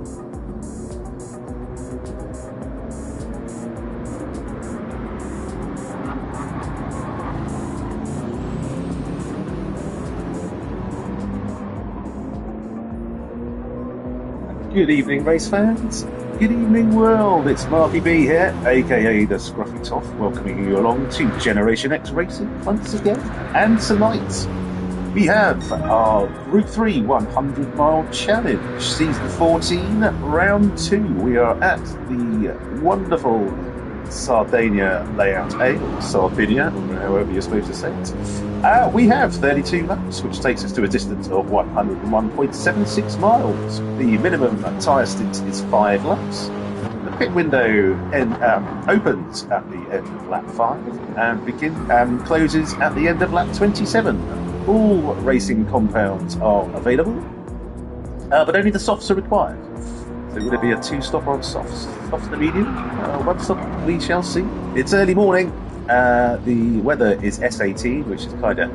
Good evening, race fans. Good evening, world. It's Marky B here, aka the Scruffy Toff, welcoming you along to Generation X Racing once again. And tonight we have our Gr-3 100-mile challenge, season 14, round 2. We are at the wonderful Sardinia layout A, or Sardinia, or however you're supposed to say it. We have 32 laps, which takes us to a distance of 101.76 miles. The minimum tyre stint is 5 laps. The pit window opens at the end of lap 5 and closes at the end of lap 27. All racing compounds are available, but only the softs are required. So would it be a 2-stop or a soft and a medium? 1 stop, we shall see. It's early morning. The weather is S18, which is kind of,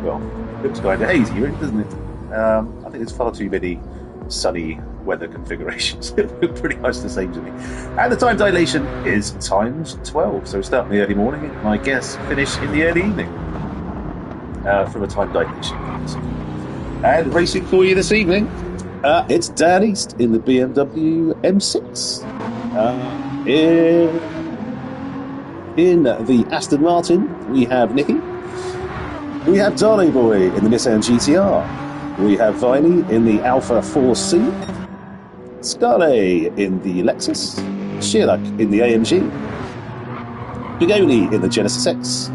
well, looks kind of hazy, really, doesn't it? I think there's far too many sunny weather configurations. It look pretty much the same to me. And the time dilation is times 12. So we start in the early morning, and I guess finish in the early evening from a time dilation. And racing for you this evening, it's Dan East in the BMW M6. In the Aston Martin, we have Nicky. We have Darley Boy in the Nissan GTR. We have Viney in the Alpha 4C. Scarlet in the Lexus. Sheerluck in the AMG. Bigoni in the Genesis X.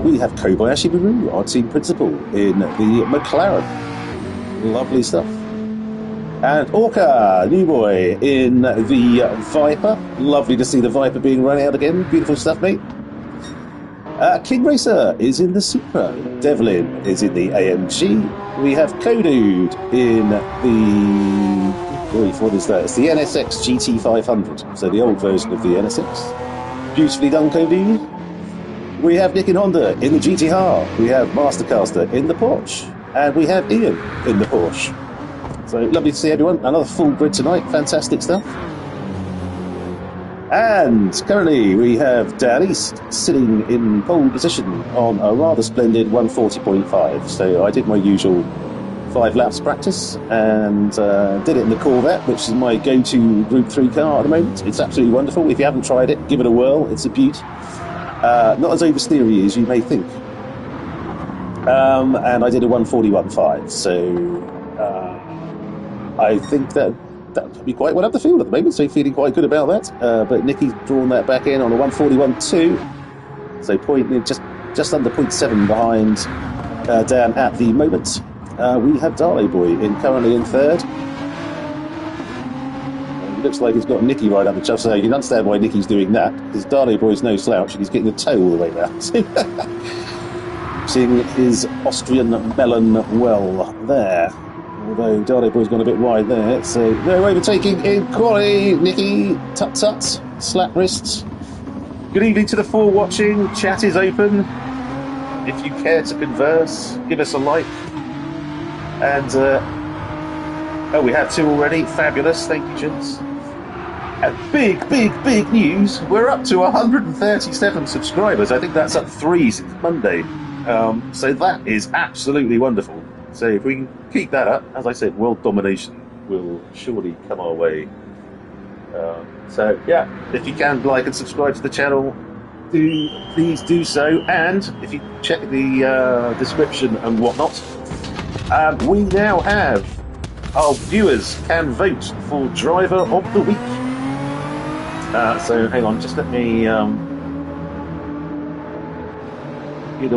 We have Kobayashi Maru, our team principal, in the McLaren. Lovely stuff. And Orca, new boy, in the Viper. Lovely to see the Viper being run out again. Beautiful stuff, mate. King Racer is in the Supra. Devlin is in the AMG. We have Kodude in the... what is that? It's the NSX GT500. So the old version of the NSX. Beautifully done, Kodude. We have Nick in Honda in the GTR. We have Mastercaster in the Porsche. And we have Ian in the Porsche. So lovely to see everyone. Another full grid tonight. Fantastic stuff. And currently we have Dan East sitting in pole position on a rather splendid 140.5. So I did my usual 5 laps practice and did it in the Corvette, which is my go-to Group 3 car at the moment. It's absolutely wonderful. If you haven't tried it, give it a whirl. It's a beaut. Not as oversteery as you may think. And I did a 141.5. So I think that would be quite well up the field at the moment, so feeling quite good about that. But Nicky's drawn that back in on a 141.2, so just under 0.7 behind Dan at the moment. We have Darley Boy currently in third. It looks like he's got Nicky right up the chuff, so you can understand why Nicky's doing that, because Darley Boy's no slouch and he's getting the toe all the way down. Seeing his Austrian melon well there. Although Darley Boy's gone a bit wide there, so no overtaking in quali. Nicky, tut-tut, slap wrists. Good evening to the 4 watching. Chat is open. If you care to converse, give us a like. And, oh, we have 2 already. Fabulous. Thank you, gents. And big news. We're up to 137 subscribers. I think that's up 3 since Monday. So that is absolutely wonderful. So if we can keep that up, as I said, world domination will surely come our way. So yeah, if you can like and subscribe to the channel, please do so. And if you check the description and whatnot, we now have our viewers can vote for driver of the week. So hang on, just let me get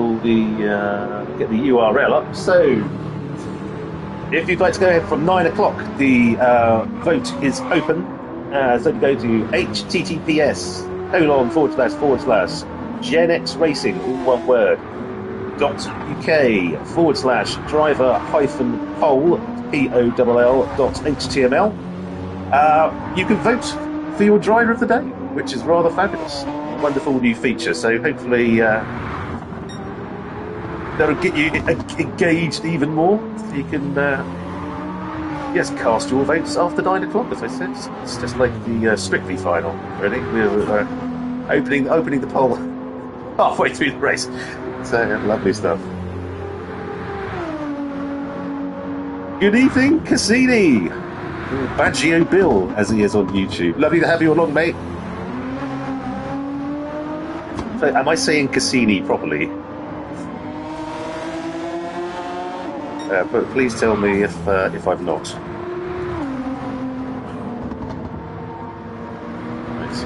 the URL up. So if you'd like to go ahead from 9 o'clock, the vote is open. So go to https:// Racing, all one word, .uk/driver-poll, POLL.html. You can vote for your driver of the day, which is rather fabulous. Wonderful new feature. So hopefully that'll get you engaged even more. So you can Yes, cast your votes after 9 o'clock, as I said. It's just like the Strictly final, really. We're opening the poll halfway through the race. So, lovely stuff. Good evening, Cassini! Baggio Bill, as he is on YouTube. Lovely to have you along, mate. So, am I saying Cassini properly? But please tell me if I'm not. Nice.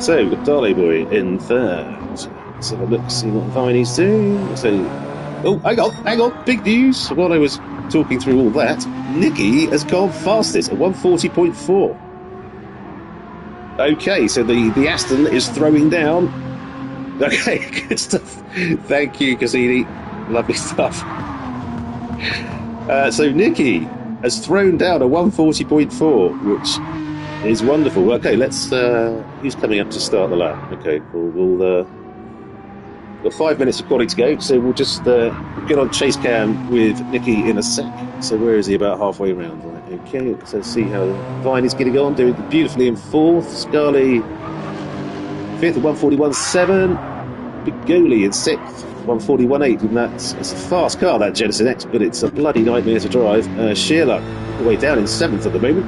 So we've got Darley Boy in third. Let's have a look, see what Viney's doing. So, oh, hang on, big news. While I was talking through all that, Nicky has gone fastest at 140.4. Okay, so the Aston is throwing down. Okay, good stuff. Thank you, Cassini. Lovely stuff. So Nicky has thrown down a 140.4, which is wonderful. Okay, let's. Who's coming up to start the lap? Okay, we'll got 5 minutes of quality to go, so we'll just get on chase cam with Nicky in a sec. So where is he? About halfway around. Right. Okay, so let's see how Vine is getting on, doing beautifully in fourth. Scarley fifth at 141.7. Big Goalie in sixth, 141.8, and it's a fast car, that GenX, but it's a bloody nightmare to drive. Shearluck all the way down in seventh at the moment.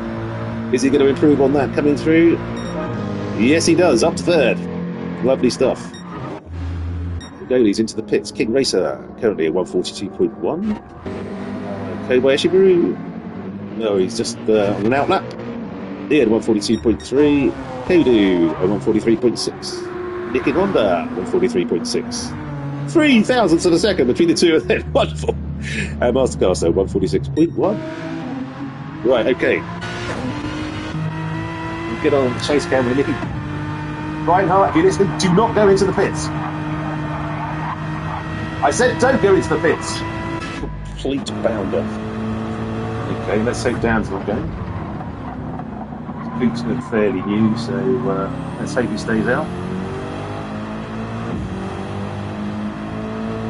Is he going to improve on that coming through? Yes, he does. Up to third. Lovely stuff. The Goalie's into the pits. King Racer currently at 142.1. Kobayashi Brew. No, he's just on an outlap. He had 142.3. Kodu at 143.6. Nicky Honda 143.6. 3 thousandths of a second between the two of them. Wonderful. And Masterclass 146.1. Right, okay. We'll get on the chase cam with Nicky. Reinhardt, if you're listening, do not go into the pits. I said don't go into the pits. Complete bounder. Okay, let's take Dan's not going. Boots look fairly new, so let's hope he stays out.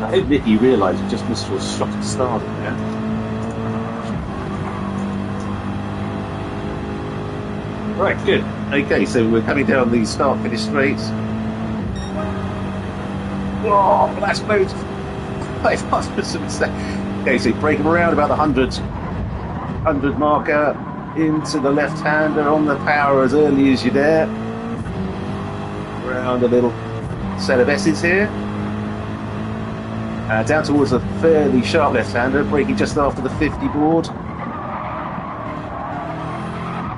I hope Nicky realised you just missed your shot at starting there. Right, good. Okay, so we're coming down the start-finish straight. Oh, blast mode! 500 mistake. Okay, so break him around about the 100 marker into the left-hander on the power as early as you dare. Around a little set of S's here. Down towards a fairly sharp left-hander, braking just after the 50 board.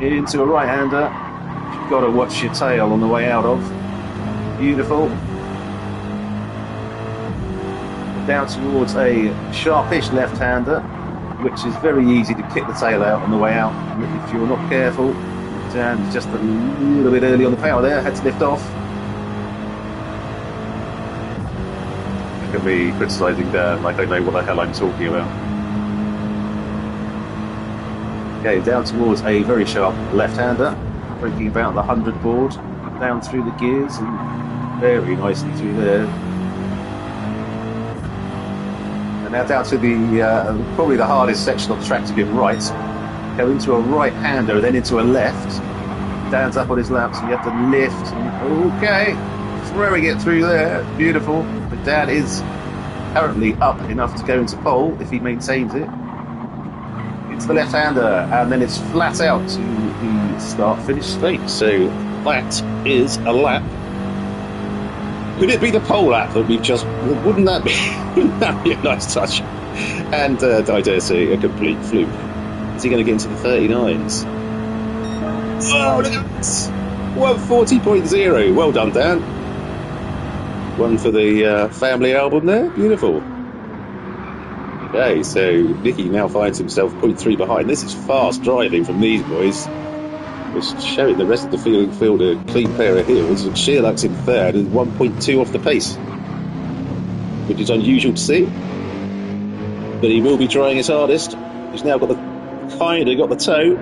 Into a right-hander. You've got to watch your tail on the way out of. Beautiful. Down towards a sharpish left-hander, which is very easy to kick the tail out on the way out. If you're not careful, down just a little bit early on the power there, had to lift off. Look at me criticising Dan like I know what the hell I'm talking about. Okay, down towards a very sharp left-hander, braking about the 100 board, down through the gears and very nicely through there. And now down to the probably the hardest section of the track to get right. Go into a right-hander, then into a left. Dan's up on his lap, so you have to lift. Okay, throwing it through there, beautiful. But Dan is currently up enough to go into pole if he maintains it. Into the left-hander, and then it's flat out to the start-finish straight. So that is a lap. Could it be the pole lap that we've just... Wouldn't that be a nice touch? And I dare say a complete fluke. Is he going to get into the 39s? Oh, look at that! 140.0. Well done, Dan. One for the family album there. Beautiful. Okay, so Nicky now finds himself 0.3 behind. This is fast driving from these boys. Just showing the rest of the field a clean pair of heels, and Shearluck's in third and 1.2 off the pace, which is unusual to see. But he will be trying his hardest. He's now got the toe.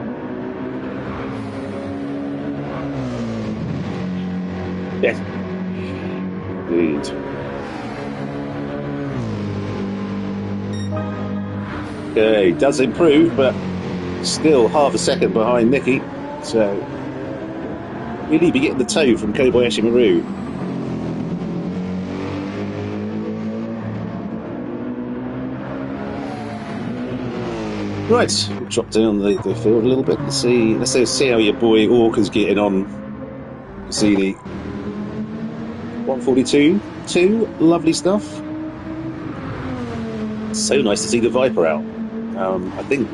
Yes. Indeed. Okay, does improve, but still half a second behind Nicky. So, really be getting the toe from Kobayashi Maru. Right, we'll drop down the field a little bit and see. Let's see how your boy Orca's getting on. Cassini, 142, lovely stuff. So nice to see the Viper out. I think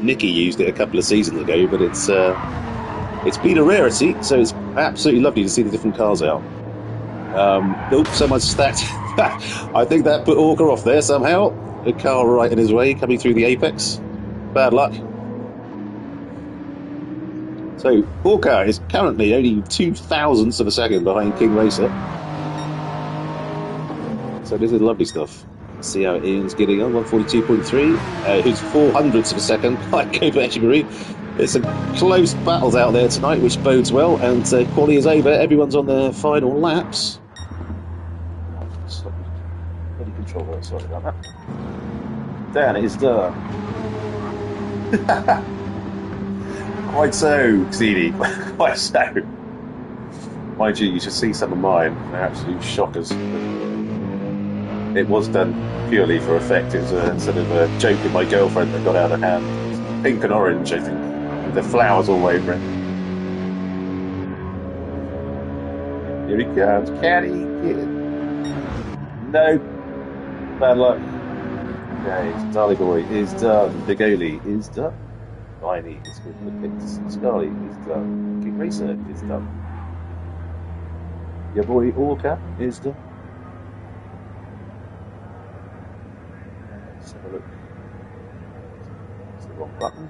Nicky used it a couple of seasons ago, but it's been a rarity, so it's absolutely lovely to see the different cars out. Someone's stacked. I think that put Orca off there somehow. A car right in his way coming through the apex. Bad luck. So Orca is currently only 0.02 of a second behind King Racer. So this is lovely stuff. Let's see how Ian's getting on. 142.3. Who's 0.04 of a second behind Kobayashi Maru. There's some close battles out there tonight, which bodes well. And quali is over. Everyone's on their final laps. Bloody controller, sorry about that. Dan, it is done. Quite so, Xeni. Quite so. Mind you, you should see some of mine. They're absolute shockers. It was done purely for effect. It was a sort of a joke with my girlfriend that got out of hand. It was pink and orange, I think, with the flowers all over it. Here he comes. Can he get it? No. Bad luck. Okay, Darley Boy is done. Bigoli is done. Viney is with the pits. Scully is done. King Racer is done. Your boy Orca is done. Let's have a look. It's the wrong button.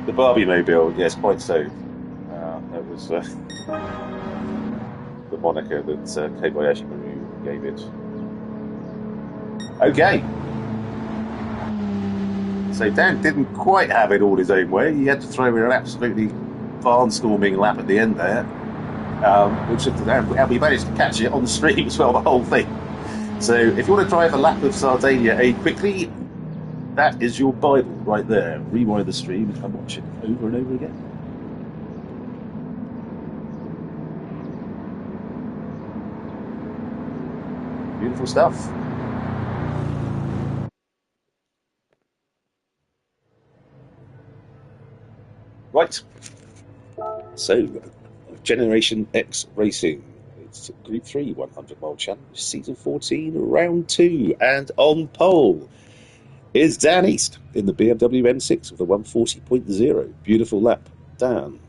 The Barbie Mobile, yes, quite so. That was the moniker that Kobayashi Maru gave it. Okay. So Dan didn't quite have it all his own way. He had to throw in an absolutely barnstorming lap at the end there, which we managed to catch it on the stream as well, the whole thing. So if you want to drive a lap of Sardinia quickly, that is your Bible right there. Rewind the stream and watch it over and over again. Beautiful stuff. Right. So, Generation X Racing. It's Group 3 100 mile challenge, season 14, round 2, and on pole is Dan East in the BMW M6 with a 140.0. Beautiful lap, Dan.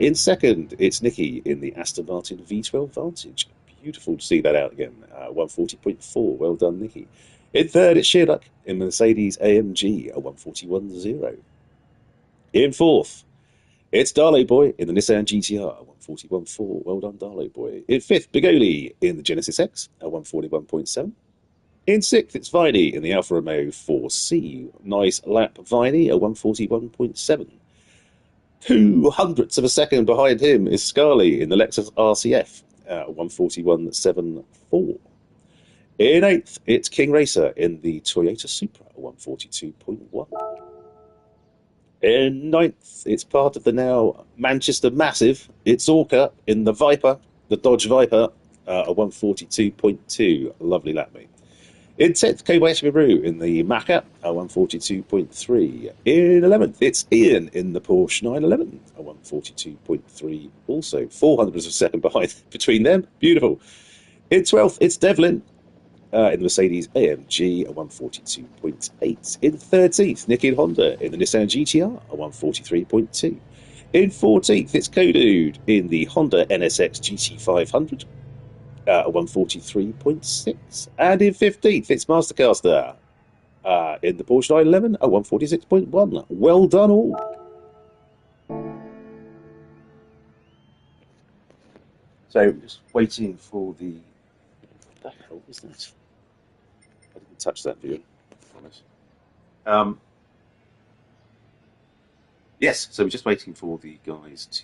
In second, it's Nicky in the Aston Martin V12 Vantage. Beautiful to see that out again. 140.4. Well done, Nicky. In third, it's Sheerduck in Mercedes AMG, a 141.0. In fourth, it's Darley Boy in the Nissan GTR, a 141.4. Well done, Darley Boy. In fifth, Bigoli in the Genesis X, a 141.7. In sixth, it's Viney in the Alfa Romeo 4C. Nice lap, Viney, a 141.7. 0.02 of a second behind him is Scarley in the Lexus RCF, 141.74. In eighth, it's King Racer in the Toyota Supra, 142.1. In ninth, it's part of the now Manchester Massive. It's Orca in the Viper, the Dodge Viper, a 142.2. Lovely lap, mate. In 10th, Kobayashi Maru in the Macca, a 142.3. In 11th, it's Ian in the Porsche 911, a 142.3. Also, 0.04 of a second behind between them. Beautiful. In 12th, it's Devlin in the Mercedes AMG, a 142.8. In 13th, Nicky and Honda in the Nissan GTR, a 143.2. In 14th, it's Kodude in the Honda NSX GT500, a 143.6. And in 15th, it's Mastercaster in the Porsche 911, a 146.1. Well done, all. So, just waiting for the. What the hell was that? I didn't touch that, view. Yes, so we're just waiting for the guys to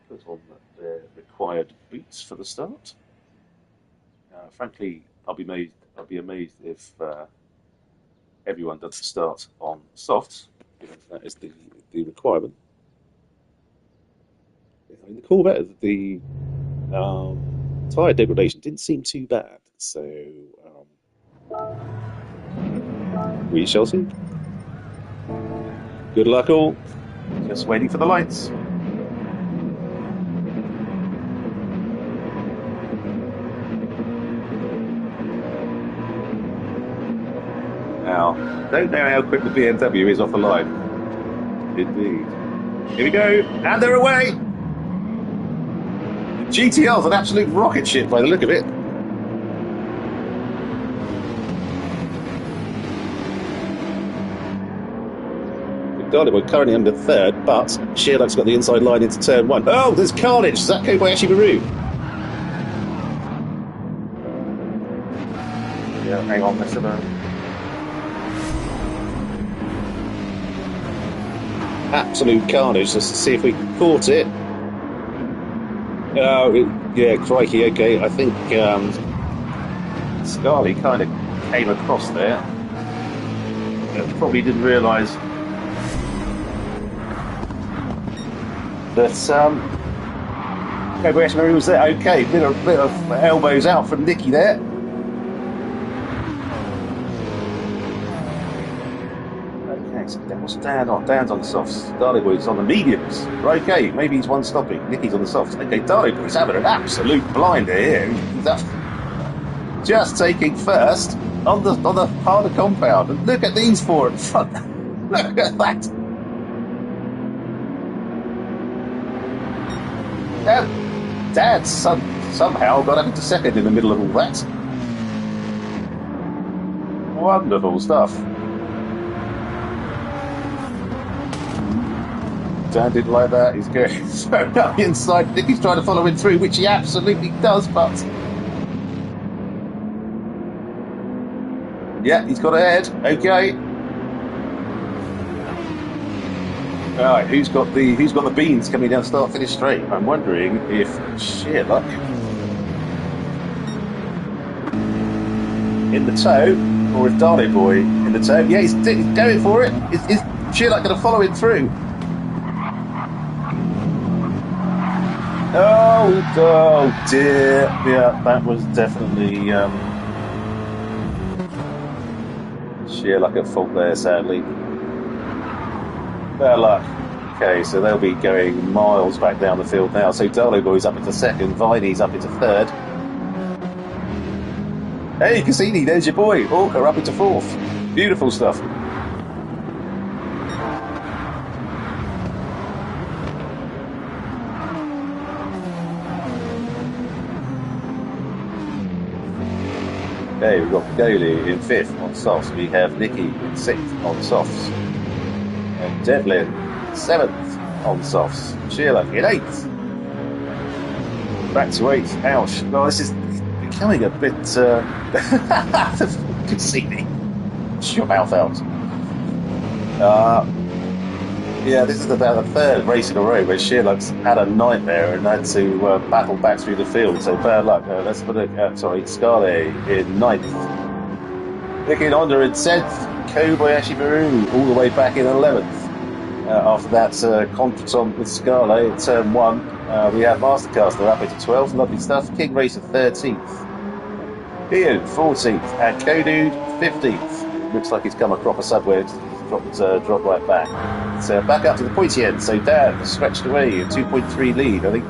put on their required boots for the start. Frankly, I'll be amazed if everyone doesn't start on softs, given that is the requirement. I mean, the Corvette, the tyre degradation didn't seem too bad, so we shall see. Good luck all. Just waiting for the lights. Now, don't know how quick the BMW is off the line. Indeed. Here we go, and they're away! The GTL's an absolute rocket ship by the look of it. We're currently under third, but Shearluck's got the inside line into turn one. Oh, there's carnage! Is that Kobayashi Maru? Yeah, hang on, Mr. Bone. Absolute carnage, just to see if we caught it. Oh, yeah, crikey, okay. I think Scarlett kind of came across there. Probably didn't realise that Kobayashi Maru was there. Okay, bit of elbows out from Nicky there. Okay, so what's Dan on? Dan's on the softs. Darley Boy's on the mediums. Okay, maybe he's one stopping. Nicky's on the softs. Okay, Darley Boy's having an absolute blinder here. He's just taking first on the harder compound. And look at these four in front. Look at that. Dad somehow got up into second in the middle of all that. Wonderful stuff. Dan didn't like that. He's going straight up the inside. Nicky's trying to follow him through, which he absolutely does, but yeah, he's got ahead. Okay. All right, who's got the beans coming down start finish straight? I'm wondering if Shearluck in the tow, or if Darley Boy in the tow. Yeah, he's going for it. Is Shearluck going to follow him through? Oh dear. Yeah, that was definitely Shearluck at fault there, sadly. Bad luck. Okay, so they'll be going miles back down the field now. So Darley Boy's up into second, Viney's up into third. Hey, Cassini, there's your boy. Orca up into fourth. Beautiful stuff. Okay, we've got Goli in fifth on softs. We have Nicky in sixth on softs. And Devlin, 7th on softs. Shearluck in 8th. Back to 8th. Ouch. Well, this is becoming a bit... Cassini. Shut your mouth out. Yeah, this is about the third race in a row where Shearluck's had a nightmare and had to battle back through the field. So bad luck. Let's put it... Scarlet in 9th. Nicky Honda in 10th. Kobayashi Maru all the way back in 11th. After that contretemps with Scarlet at turn 1, we have Mastercaster up into 12th. Lovely stuff. King Racer 13th. Ian 14th. And Kodude 15th. Looks like he's come a proper subway. Dropped right back. So back up to the pointy end. So Dan stretched away a 2.3 lead. I think,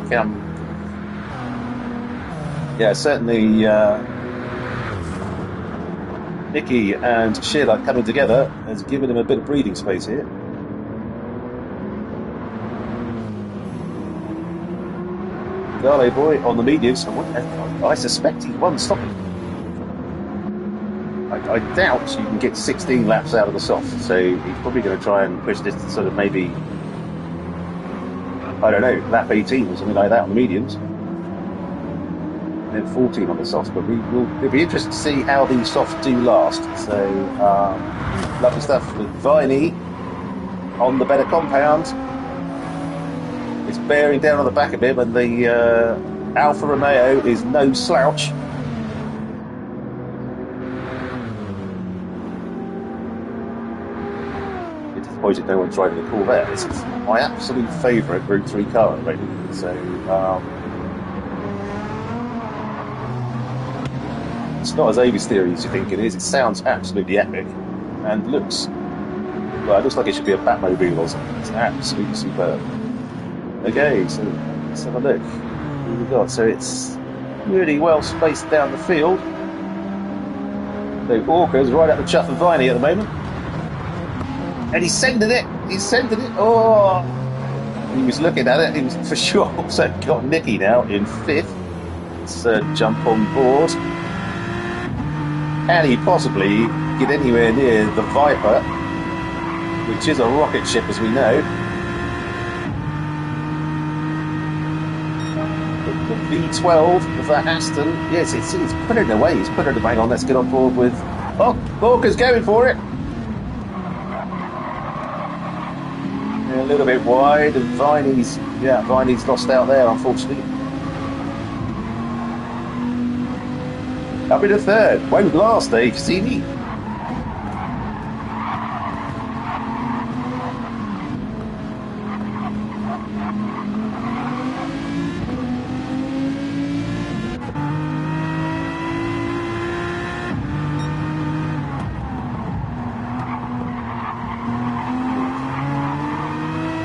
yeah, certainly Nicky and Shearluck coming together has given him a bit of breathing space here. Darley Boy on the mediums. I suspect he won stopping. I doubt you can get 16 laps out of the soft, so he's probably going to try and push this to sort of maybe, I don't know, lap 18 or something like that on the mediums. And then 14 on the softs, but it'll be interesting to see how these softs do last. So, lovely stuff with Viney on the better compound. It's bearing down on the back of him, and the Alfa Romeo is no slouch. disappointed no one's driving the Corvette. This is my absolute favourite Gr-3 car at the moment. So it's not as oversteery as you think it is. It sounds absolutely epic and looks, well, it looks like it should be a Batmobile or something. It's absolutely superb. Okay, so let's have a look. What have we got? So it's really well spaced down the field. So Orca's right at the chuff of Viney at the moment. And he's sending it. He's sending it. Oh! He was looking at it. He was for sure. So got Nicky now in 5th. Let's jump on board. Can he possibly get anywhere near the Viper, which is a rocket ship, as we know? The V12 of that Aston. Yes, he's put it away. He's put it away. Hang on, let's get on board with. Oh, Orca's going for it. A little bit wide, and Viney's lost out there, unfortunately. Up in the 3rd, won't last, Dave. See me.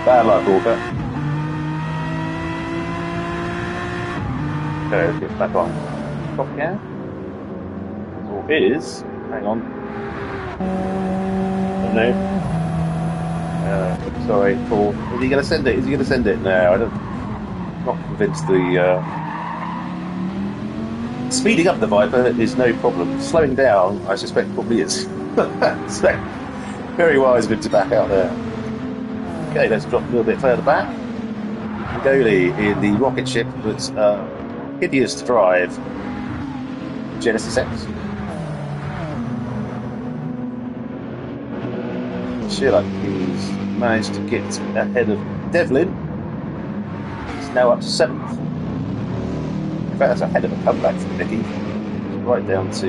Bad luck, Orca. Okay, let's get back on. Top again. Or is. Hang on. Oh, no. Sorry, Paul. Is he going to send it? Is he going to send it? No, I don't. I'm not convinced the. Speeding up the Viper is no problem. Slowing down, I suspect, probably is. So, very wise of him to back out there. Okay, let's drop a little bit further back. Goli in the rocket ship that's hideous to drive. Genesis X. Sheila, he's managed to get ahead of Devlin. He's now up to 7th. In fact, that's ahead of a comeback from Nicky. Right down to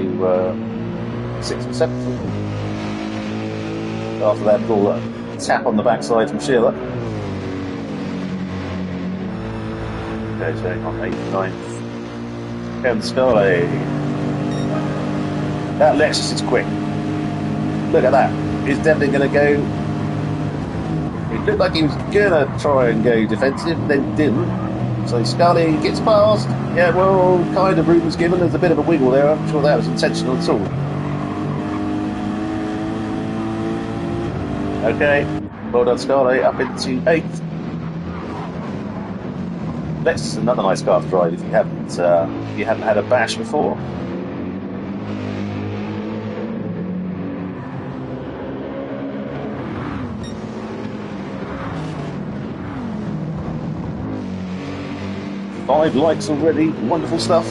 6th and 7th. After that, little tap on the backside from Sheila. Okay, so on 8th, 9th. And Scully. That Lexus is quick. Look at that. Is Devlin going to go? It looked like he was going to try and go defensive, then didn't. So Scully gets past. Yeah, well, kind of room was given. There's a bit of a wiggle there. I'm sure that was intentional at all. Okay, well done, Scully, up into 8th. Lexus, another nice car to drive if you haven't had a bash before. Five likes already, wonderful stuff.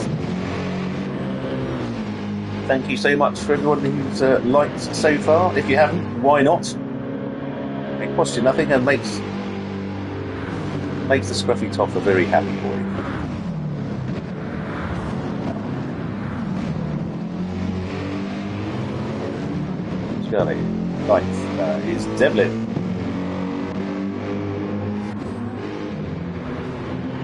Thank you so much for everyone who's liked so far. If you haven't, why not? It costs you nothing and makes the scruffy top a very happy boy. Shirley, ninth is Devlin.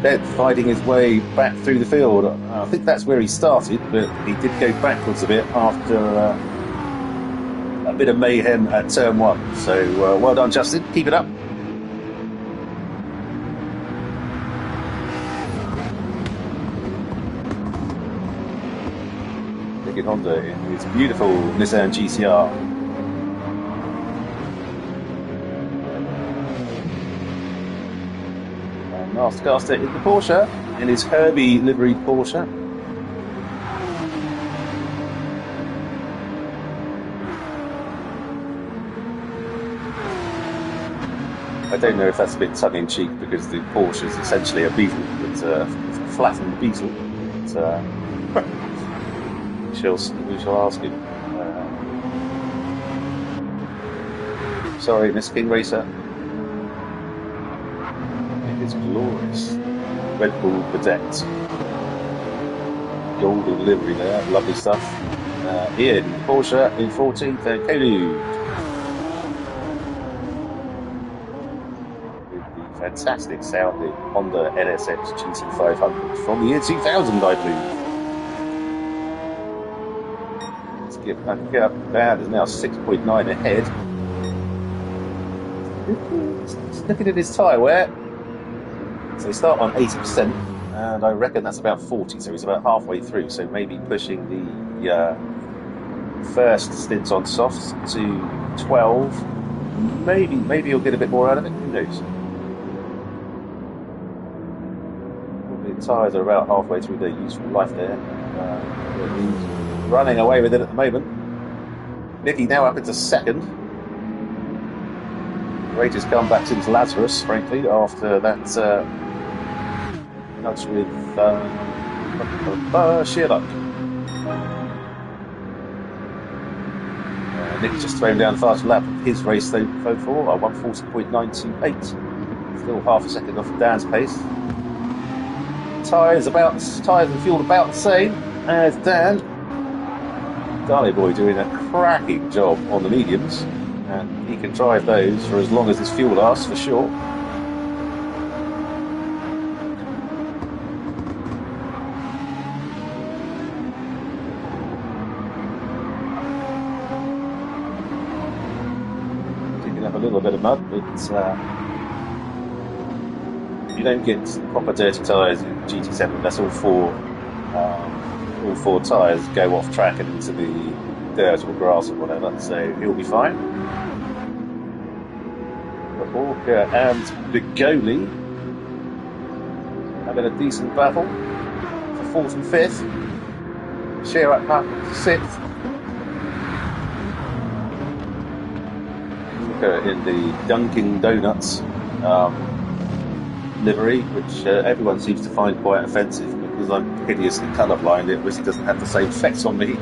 Dead fighting his way back through the field. I think that's where he started, but he did go backwards a bit after a bit of mayhem at turn 1. So well done, Justin. Keep it up. Nicky Honda in his beautiful Nissan GCR. Mastercaster in the Porsche, in his Herbie liveried Porsche. I don't know if that's a bit tongue-in-cheek because the Porsche is essentially a Beetle, it's a flattened Beetle. But, we shall ask him. Sorry, Miss King Racer. It's glorious. Red Bull bedecked. Golden livery there, lovely stuff. Ian, Porsche in 14th, and Kolu. Fantastic sounding Honda NSX GT500 from the year 2000, I believe. Let's get back up. That is now 6.9 ahead. Just looking at his tyre wear. So they start on 80%, and I reckon that's about 40, so he's about halfway through, so maybe pushing the first stint on softs to 12. Maybe he'll get a bit more out of it, who knows. The tyres are about halfway through their useful life there. He's running away with it at the moment. Nicky now up into second. Greatest comeback since Lazarus, frankly, after that nudge with Shearluck. Nick's just thrown down the fast lap of his race so far, 140.928. Still half a second off of Dan's pace. Tyres and fuel about the same as Dan. Darley boy doing a cracking job on the mediums, and he can drive those for as long as his fuel lasts, for sure. Picking up a little bit of mud, but you don't get proper dirty tyres in GT7. That's all four tyres go off track and into the dirt or grass or whatever, so he'll be fine. Walker and the goalie having a decent battle for 4th and 5th. Shearup up 6th. Walker in the Dunkin' Donuts livery, which everyone seems to find quite offensive because I'm hideously colourblind. It really doesn't have the same effects on me.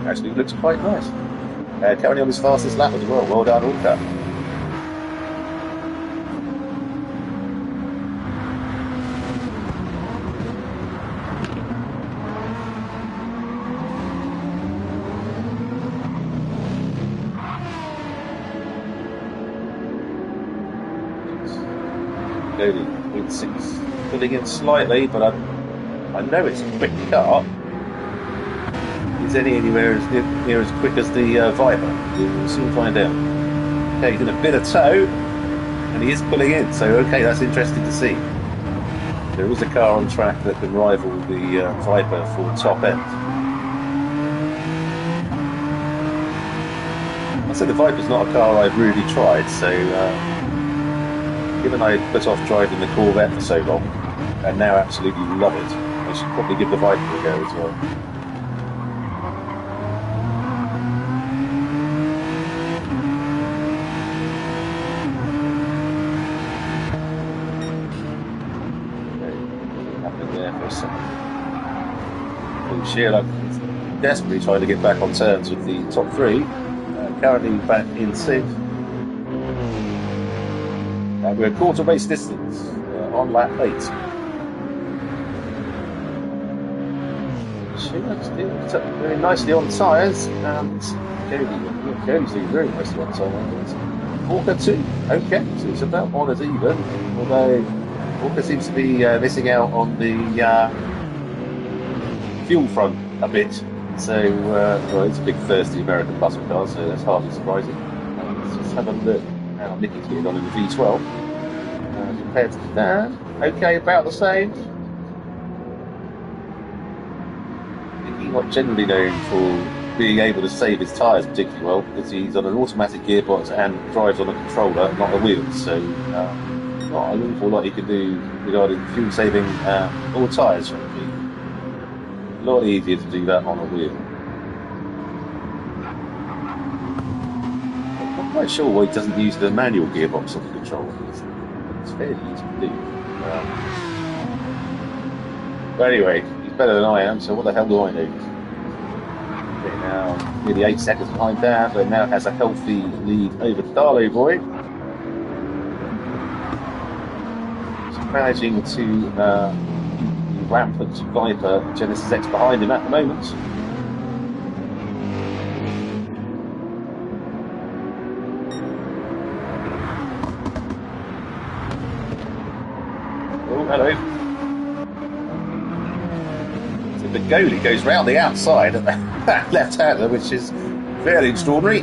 Actually, it looks quite nice. Carrying on his fastest lap as well. Well done, Walker. Only 0.6 pulling in slightly, but I know it's a quick car. Is anywhere as near as quick as the Viper? We'll soon find out. Okay, he's in a bit of tow, and he is pulling in, so okay, that's interesting to see. There is a car on track that can rival the Viper for top end. I said the Viper's not a car I've really tried, so given I put off driving the Corvette for so long, and now absolutely love it, I should probably give the Viper a go as well. Shearluck is desperately trying to get back on terms with the top 3. Currently back in 6th. And we're a quarter race distance on lap 8. Shearluck's doing very nicely on tyres, and Cody's doing very nicely on tyres. Walker too. Okay, so it's about on as even, although Walker seems to be missing out on the fuel front a bit, so well, it's a big thirsty American muscle car, so that's hardly surprising. Let's just have a look how Nicky's getting on in the V12 compared to that. Okay, about the same. Nicky not generally known for being able to save his tyres particularly well, because he's on an automatic gearbox and drives on a controller, not a wheel, so not an awful lot he can do regarding fuel saving or tyres, frankly. A lot easier to do that on a wheel. I'm not quite sure why he doesn't use the manual gearbox on the controller. It's fairly easy to do. But anyway, he's better than I am, so what the hell do I know? Okay, now nearly 8 seconds behind that, but now has a healthy lead over Darlow Boy. He's managing to rampant Viper Genesis X behind him at the moment. Hello. So the goalie goes round the outside at that left-hander, which is fairly extraordinary.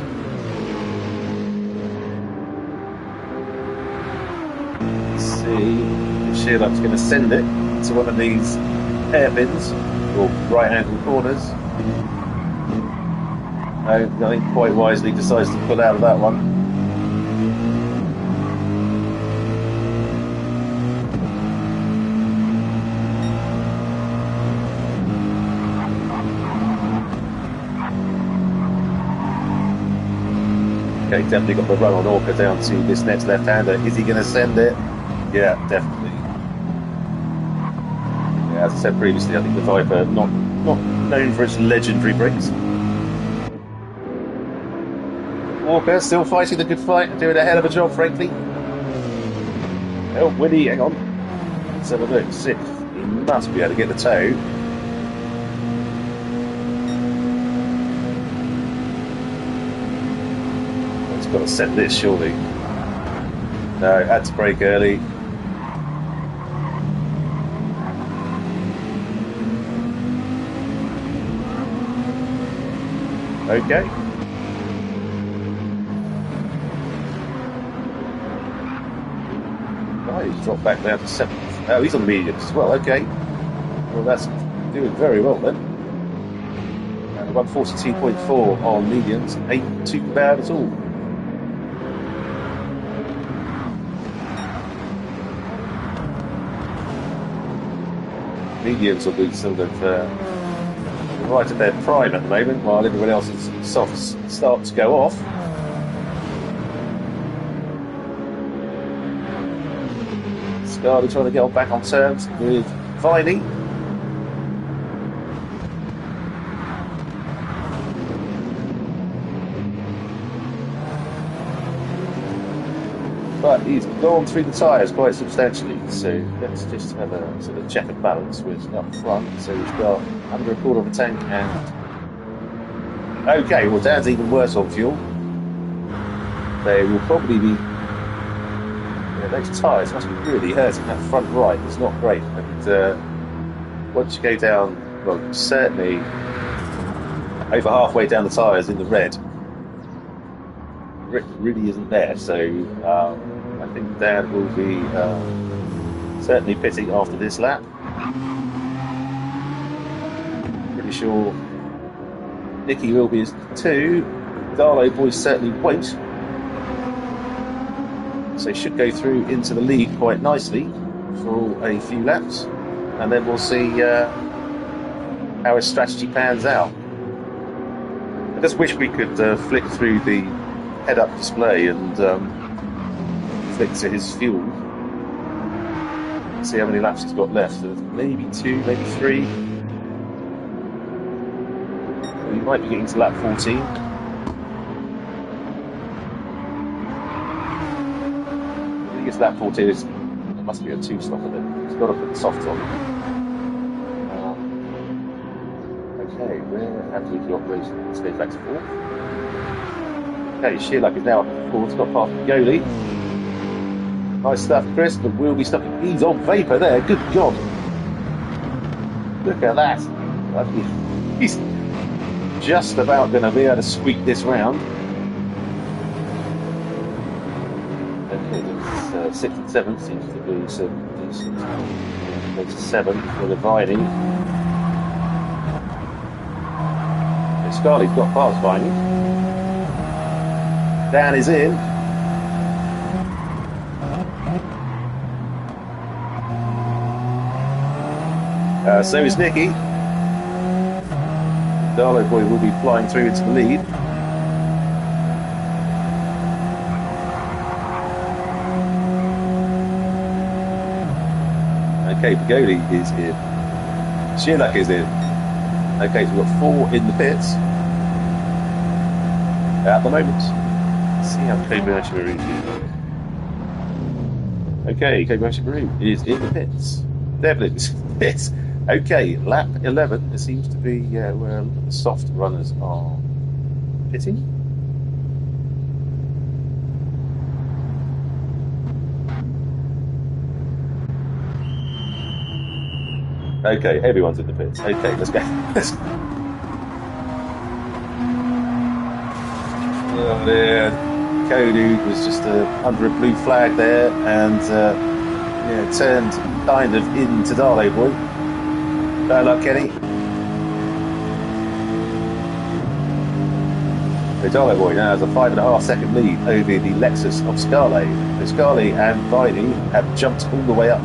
Let's see if Sherlock's going to send it to one of these hairpins or right-handed corners. I think quite wisely decides to pull out of that one. Okay, definitely got the run on Orca down to this next left-hander. Is he going to send it? Yeah, definitely. Yeah, as I said previously, I think the Viper not known for its legendary brakes. Walker still fighting the good fight, doing a hell of a job, frankly. Oh, Winnie, hang on. Let's have a look. He must be able to get the toe. He's got to set this, surely. No, had to brake early. Okay. He's dropped back down to 7th. Oh, he's on the mediums as well. Okay. Well, that's doing very well then. 142.4 on mediums. Ain't too bad at all. Mediums will be sort of right at their prime at the moment, while everyone else's softs start to go off. Scarlett trying to get back on terms with Viney. But he's gone through the tyres quite substantially, so let's just have a sort of check and balance with up front. So he's got under a quarter of a tank and... Okay, well Dan's even worse on fuel. They will probably be... those tyres must be really hurting. That front right is not great. And once you go down, well, certainly over halfway down the tyres in the red, grip really isn't there. So I think Dan will be certainly pitting after this lap. Pretty sure Nicky will be as 2. Darlow boys certainly won't. So he should go through into the lead quite nicely for a few laps, and then we'll see how his strategy pans out. I just wish we could flick through the head-up display and flick to his fuel. See how many laps he's got left. Maybe 2, maybe 3. He might be getting to lap 14. It's lap 14, it must be a 2-stopper then. He's got to put the softs on. Okay, where have we got race? Let's go back to 4th. Okay, Shearluck is now up to 4th, got past Goalie. Nice stuff, Chris, but we'll be stuck. He's on vapour there, good God. Look at that. He's just about going to be able to squeak this round. 6th and 7th seems to be some decent. Goes to 7th with a Viney. Scarley's got past Viney. Dan is in. So is Nicky. Darlow boy will be flying through into the lead. Okay, Pagoli is in. Shearluck is in. Okay, so we've got 4 in the pits at the moment. Let's see how Kobayashi Maru is. Okay, Kobayashi Maru is in the pits. Devlin is in the pits. Okay, lap 11. It seems to be where the soft runners are pitting. Okay, everyone's in the pits. Okay, let's go. Oh dear. Kodu was just under a blue flag there and yeah, turned kind of into Darley Boy. Bad luck, Kenny. So Darley Boy now has a 5.5-second lead over the Lexus of Scarlet. So Scarlet and Viney have jumped all the way up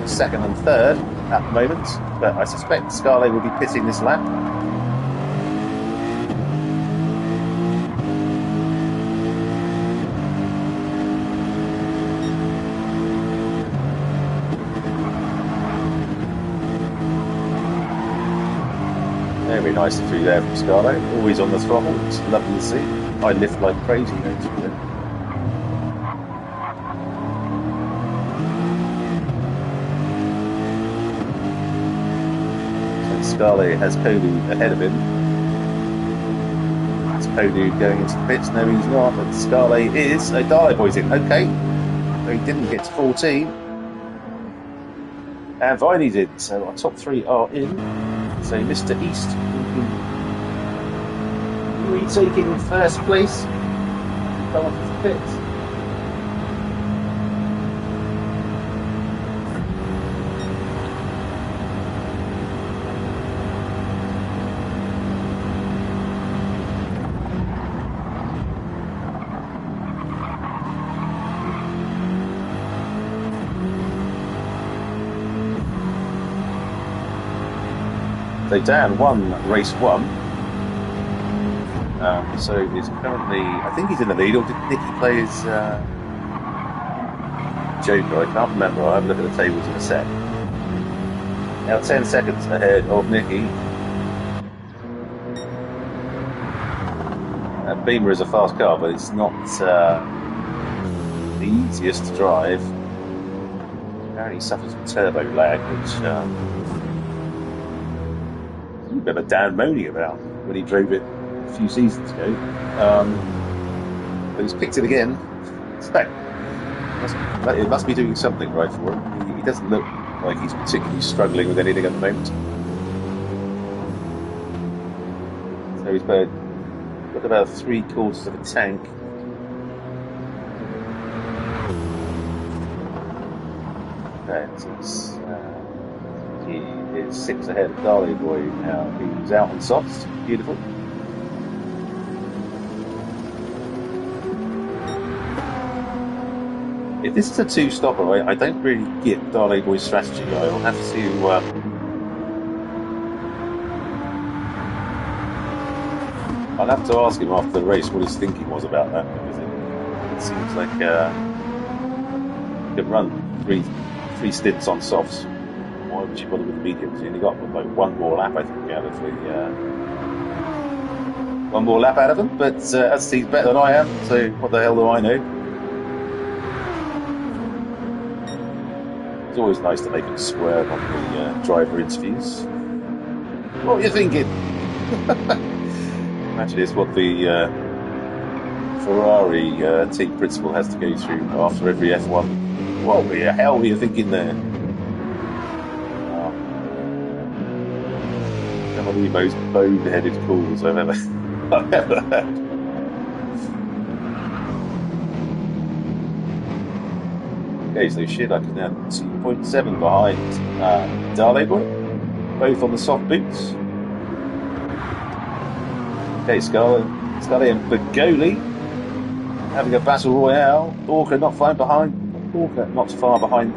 second and third at the moment, but I suspect Scarlet will be pitting this lap. Very nicely through there from Scarlet, always on the throttle. It's lovely to see. I lift like crazy, don't you? Scarlet has Kodu ahead of him. Is Kodu going into the pits? No, he's not, but Scarlet is. So Darley Boy's in. Okay. So he didn't get to 14. And Viney's in. So our top three are in. So Mr. East retaking first place. Come off the pits. So Dan won race 1. So he's currently, I think he's in the lead, or did Nicky play his Joker? I can't remember. I'll have a look at the tables in a sec. Now 10 seconds ahead of Nicky. Beamer is a fast car, but it's not the easiest to drive. Apparently suffers from turbo lag, which I remember Dan moaning about when he drove it a few seasons ago. But he's picked it again. So it must be doing something right for him. He doesn't look like he's particularly struggling with anything at the moment. So he's got about 3/4 of a tank. Okay, so he is 6 ahead of Darley Boy now. He's out on softs. Beautiful. If this is a 2-stopper, I don't really get Darley Boy's strategy. I'll have to I'll have to ask him after the race what his thinking was about that, because it seems like he could run three stints on softs. Why would you bother with the mediums? He only got like one more lap, I think, out of the one more lap out of them. But as he's better than I am, so what the hell do I know? It's always nice to make him swerve on the driver interviews. What were you thinking? Imagine it's what the Ferrari team principal has to go through after every F1. What the hell were you thinking there? Some of the most bone-headed calls I've ever heard. Okay, so Shidduck is now 2.7 behind Darley Boy, both on the soft boots. Okay, Scully and Begoli having a battle royale. Orca not far behind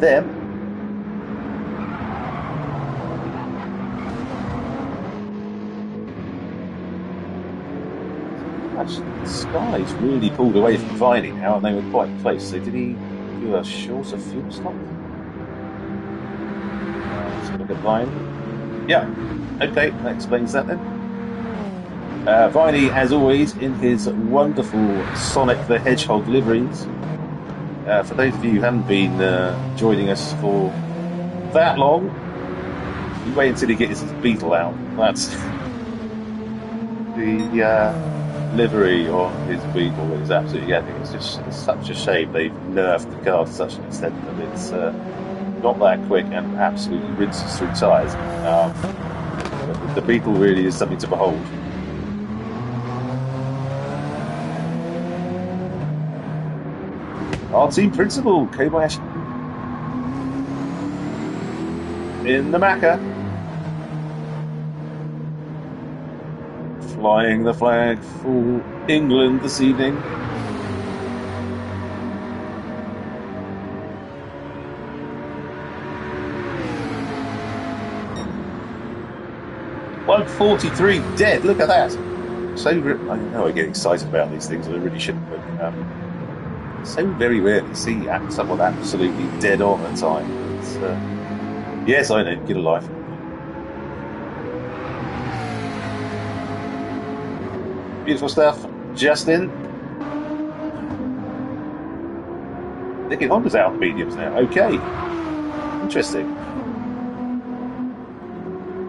them. Actually, Sky's really pulled away from Viney now, and they were quite close. So did he do a shorter fuel stop? Let's look at Viney. Yeah, okay, that explains that then. Viney, as always, in his wonderful Sonic the Hedgehog liveries. For those of you who haven't been joining us for that long, you wait until he gets his Beetle out. That's the livery on his Beetle is absolutely epic. It's such a shame they've nerfed the car to such an extent that it's not that quick and absolutely rinses through tyres. But the Beetle really is something to behold. Our team principal, Kobayashi, in the Macca, flying the flag for England this evening. $143 dead. Look at that. So I know I get excited about these things, and I really shouldn't, but so very rare to see someone absolutely dead on at time. It's, yes, I know. Get a life. Beautiful stuff, Justin. Thinking Honda's out of mediums now. Okay, interesting.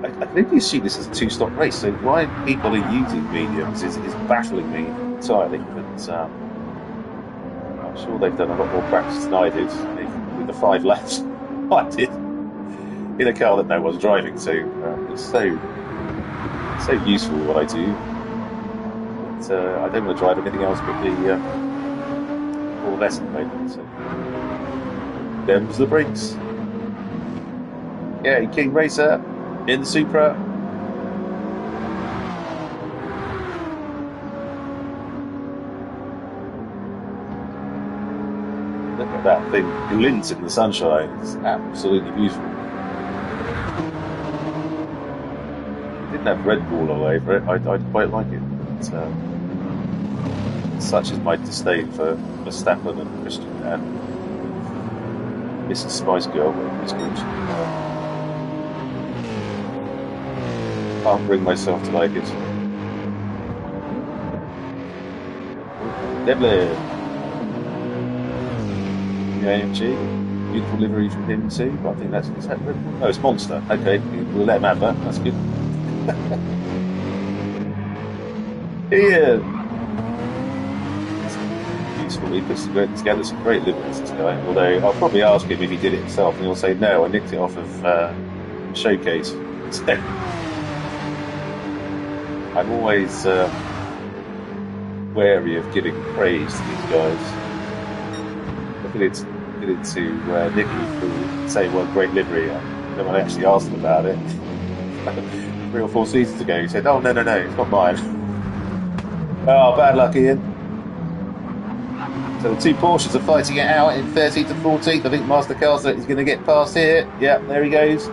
I can only see this as a two-stop race, so why people are using mediums is baffling me entirely. But I'm sure they've done a lot more practice than I did with the 5 laps I did in a car that no one's driving. So it's so useful what I do. But I don't want to drive anything else but the Formula S at the moment. So them's the brakes. Yeah, King Racer. In the Supra. Look at that thing glints in the sunshine. It's absolutely beautiful. It didn't have Red Bull all over it. I'd quite like it. But, such is my disdain for Verstappen and Christian and Mrs. Spice Girl, whatever it's called. Can't bring myself to like it. Devlin. The AMG. Beautiful livery from him too, but I think that's... Is that Red Bull? No, it's Monster. Okay, we'll let him have that. That's good. Ian. Beautiful. He puts together some great liveries, this guy. Although I'll probably ask him if he did it himself, and he'll say, no, I nicked it off of Showcase. So, I'm always wary of giving praise to these guys. I did it to Nicky for saying what a great livery. No one actually asked him about it. 3 or 4 seasons ago, he said, "Oh no, it's not mine." Oh, bad luck, Ian. So the 2 Porsches are fighting it out in 13th to 14th. I think Master Castle is going to get past here. Yeah, there he goes.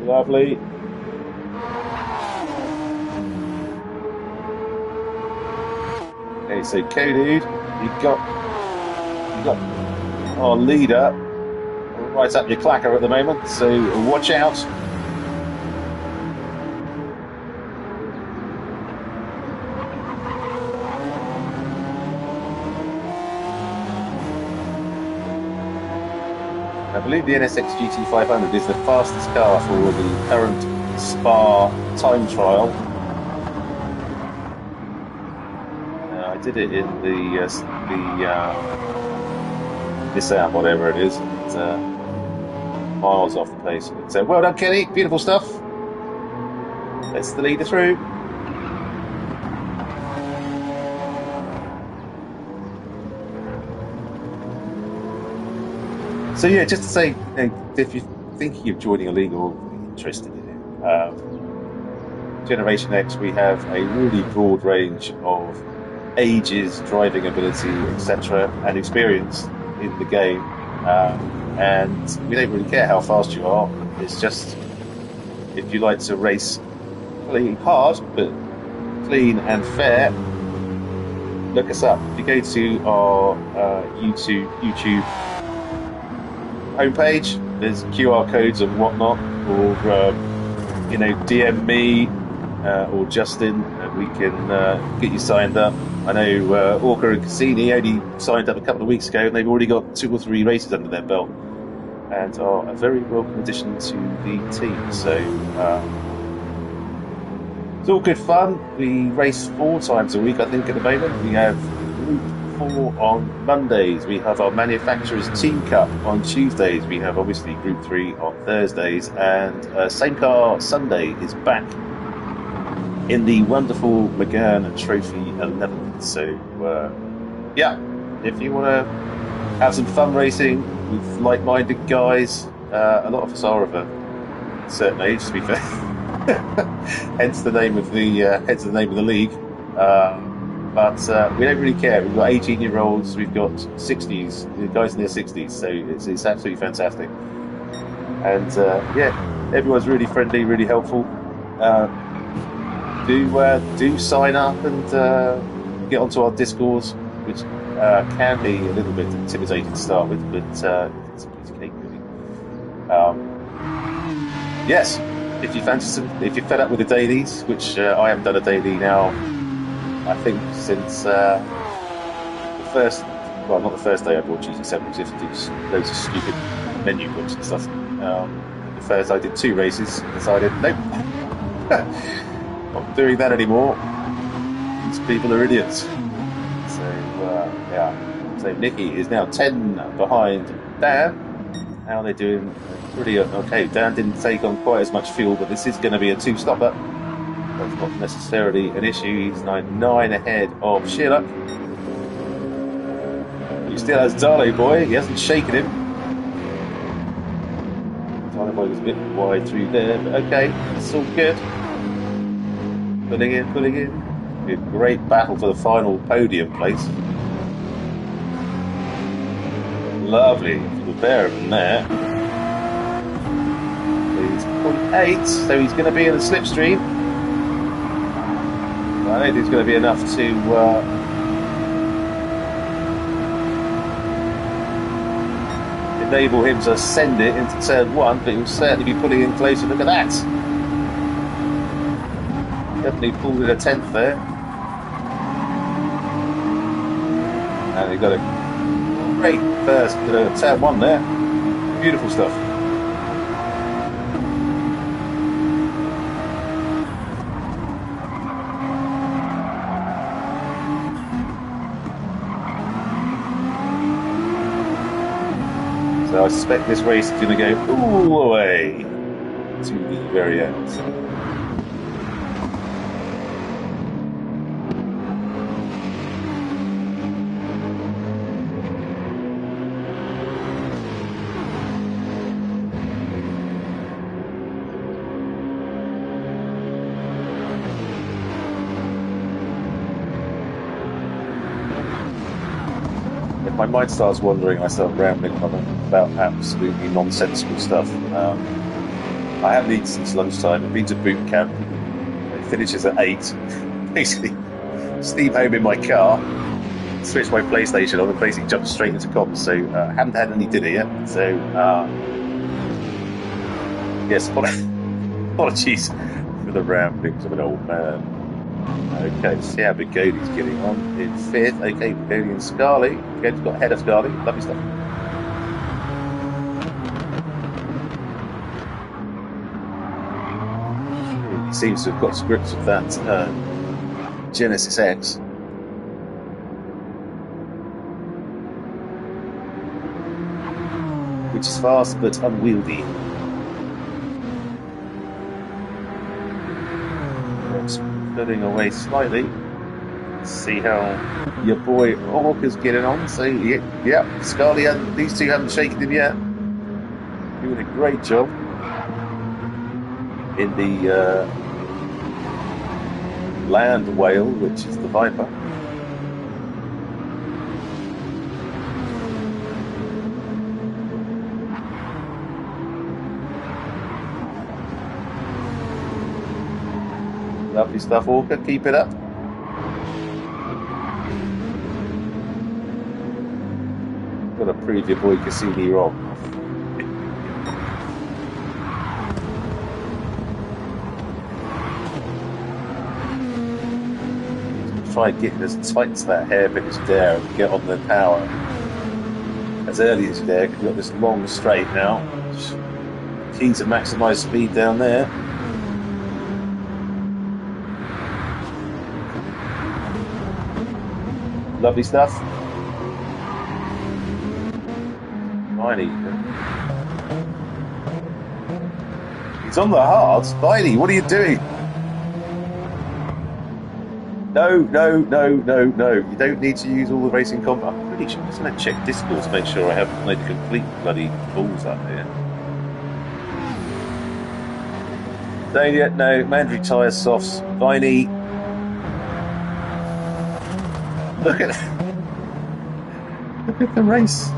Lovely. Okay, so Kodude, you got our leader right up your clacker at the moment, so watch out. I believe the NSX GT500 is the fastest car for the current Spa time trial. I did it in the Nissan, whatever it is, and, miles off the pace. So well done, Kenny. Beautiful stuff. That's the leader through. So yeah, just to say, if you're thinking of joining a league or interested in it, Generation X, we have a really broad range of ages, driving ability, etc., and experience in the game, and we don't really care how fast you are. It's just if you like to race really hard but clean and fair, look us up. If you go to our YouTube homepage, there's QR codes and whatnot, or DM me or Justin, and we can get you signed up. I know Orca and Cassini only signed up a couple of weeks ago, and they've already got 2 or 3 races under their belt, and are a very welcome addition to the team. So it's all good fun. We race 4 times a week, I think, at the moment. We have Group 4 on Mondays. We have our Manufacturers Team Cup on Tuesdays. We have obviously Group 3 on Thursdays. And Same Car Sunday is back in the wonderful McGann Trophy 11. So, yeah, if you want to have some fun racing with like-minded guys, a lot of us are of a certain age, to be fair. hence the name of the league. But we don't really care. We've got 18-year-olds, we've got 60s, guys in their 60s, so it's absolutely fantastic. And yeah, everyone's really friendly, really helpful. Do sign up and get onto our Discords, which can be a little bit intimidating to start with, but it's a piece of cake, really. Yes, if you're fed up with the dailies, which I haven't done a daily now, I think since not the first day I bought GT7, because I have to do loads of stupid menu books and stuff. The first I did 2 races, decided, nope, not doing that anymore. These people are idiots. So, yeah. So Nicky is now 10 behind Dan. How are they doing? Pretty okay. Dan didn't take on quite as much fuel, but this is going to be a 2-stopper. That's not necessarily an issue. He's 9 ahead of Sherlock. He still has Darley Boy. He hasn't shaken him. Darley Boy was a bit wide through there, but okay, it's all good. Pulling in. Be a great battle for the final podium place. Lovely. Little bear in there. He's 0.8, so he's going to be in the slipstream. I don't think it's going to be enough to enable him to send it into turn 1, but he'll certainly be pulling in closer. Look at that. Definitely pulled in a 10th there. And they've got a great first turn 1 there. Beautiful stuff. So I suspect this race is going to go all the way to the very end. If my mind starts wandering, I start rambling about absolutely nonsensical stuff. I haven't eaten since lunchtime. I've been to boot camp. It finishes at 8. Basically, steam home in my car, switch my PlayStation on, and basically jump straight into comms. So I haven't had any dinner yet. So yes, apologies for the ramblings of an old man. Okay, see how Bigoti's getting on in 5th. Okay, Bigoti and Scarlett. Bigoti's got ahead of Scarlett. Lovely stuff. He seems to have got to grips with that Genesis X. Which is fast but unwieldy. Putting away slightly. Let's see how your boy Orca's getting on. So yeah, Scarlett and these two haven't shaken him yet. Doing a great job in the land whale, which is the Viper. Lovely stuff, Orca. Keep it up. Got to prove your boy Cassini wrong. Try getting as tight to that hairpin as you dare and get on the power as early as you dare, because you've got this long straight now. Keen to maximise speed down there. Lovely stuff. Viney. He's on the hards. Viney, what are you doing? No, no, no, no, no. You don't need to use all the racing comp. I'm pretty sure. I'm just going to check Discord to make sure I haven't made a complete bloody balls up here. Don't yet, no. Mandatory tyres, softs. Viney. Look at the race.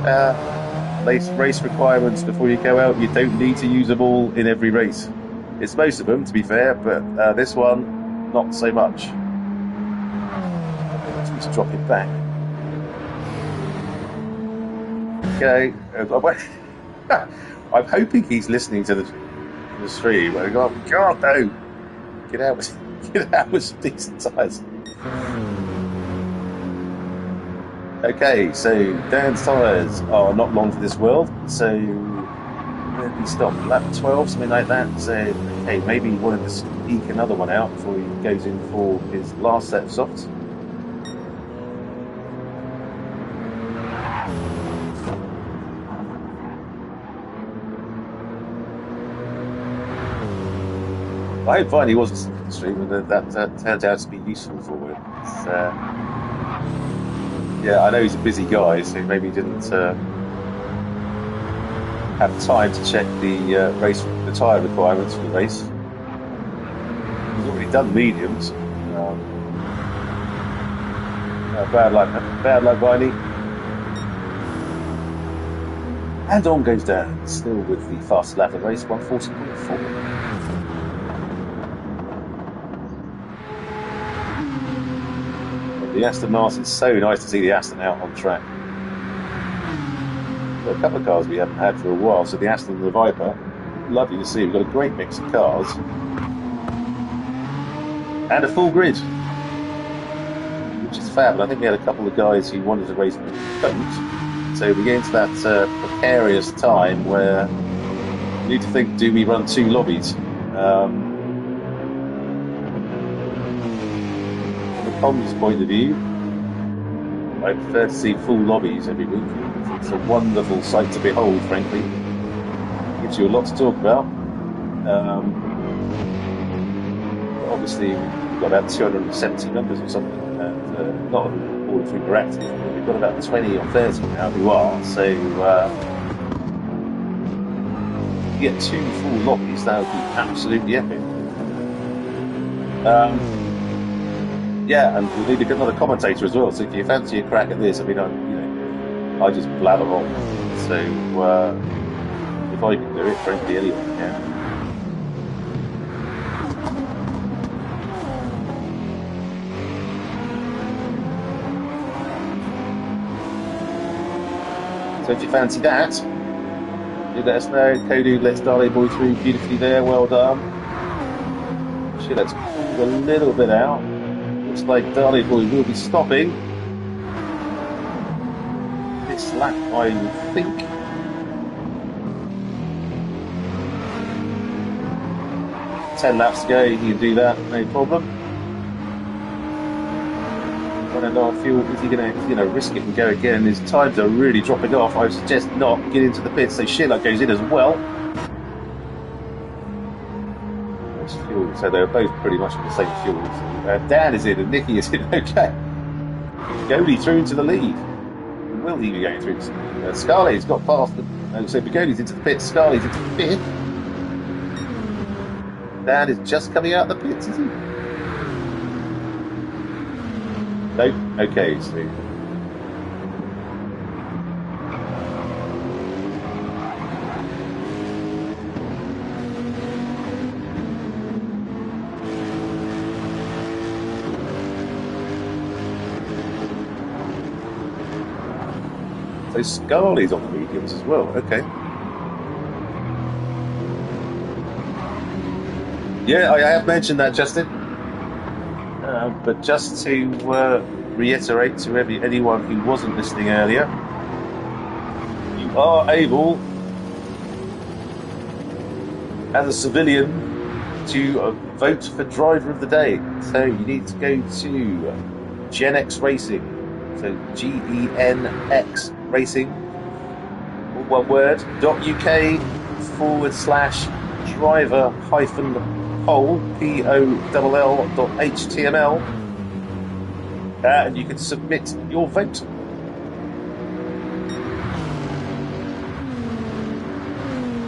Race requirements before you go out. You don't need to use them all in every race. It's most of them, to be fair, but this one, not so much. Just drop it back. Okay. I'm hoping he's listening to the stream. I go, God, no! Get out with some decent tyres. Okay, so Dan's tyres are not long for this world, so where did he stop? Lap 12, something like that. So, okay, maybe he wanted to sneak another one out before he goes in for his last set of softs. I hope Viney wasn't the stream, and that turned out to be useful for him. Yeah, I know he's a busy guy, so maybe he didn't have time to check the tyre requirements for the race. He's already done mediums. Bad luck, Viney. And on goes Dan, still with the fastest lap of the race, 140.4. The Aston Martin, so nice to see the Aston out on track. Got a couple of cars we haven't had for a while, so the Aston and the Viper, lovely to see. We've got a great mix of cars. And a full grid, which is fab. And I think we had a couple of guys who wanted to race but don't. So we get into that precarious time where we need to think, do we run two lobbies? From the comms point of view, I prefer to see full lobbies every week. It's a wonderful sight to behold, frankly. It gives you a lot to talk about. Obviously, we've got about 270 members or something, and not all of whom are active, but we've got about 20 or 30 now who are, so if you get two full lobbies, that would be absolutely epic. Yeah, and we need another commentator as well. So if you fancy a crack at this, I mean, I just blabber on. So if I can do it, frankly, anyone can. So if you fancy that, do let us know. Kodu lets Dale Boy through beautifully there. Well done. Actually, let's pull a little bit out. Looks like Dale Boy will be stopping this lap, I think. Ten laps to go, he can do that, no problem. I don't know, I feel, is he going to risk it and go again? His times are really dropping off. I suggest not. Get into the pits, so Sheila goes in as well. So they're both pretty much with the same fuel. Dan is in and Nicky is in. Okay. Bigoli's through into the lead. Will he be going through? Scarley's got past them. So Bigoli's into the pits. Scarley's into the pit. Dan is just coming out the pits, is he? Nope. Okay, so. So Scarley's on the mediums as well. Okay. Yeah, I have mentioned that, Justin. But just to reiterate to anyone who wasn't listening earlier, you are able, as a civilian, to vote for driver of the day. So you need to go to GenX Racing. So GenX Racing, all one word, .uk/driver-poll, POLL.html, and you can submit your vote.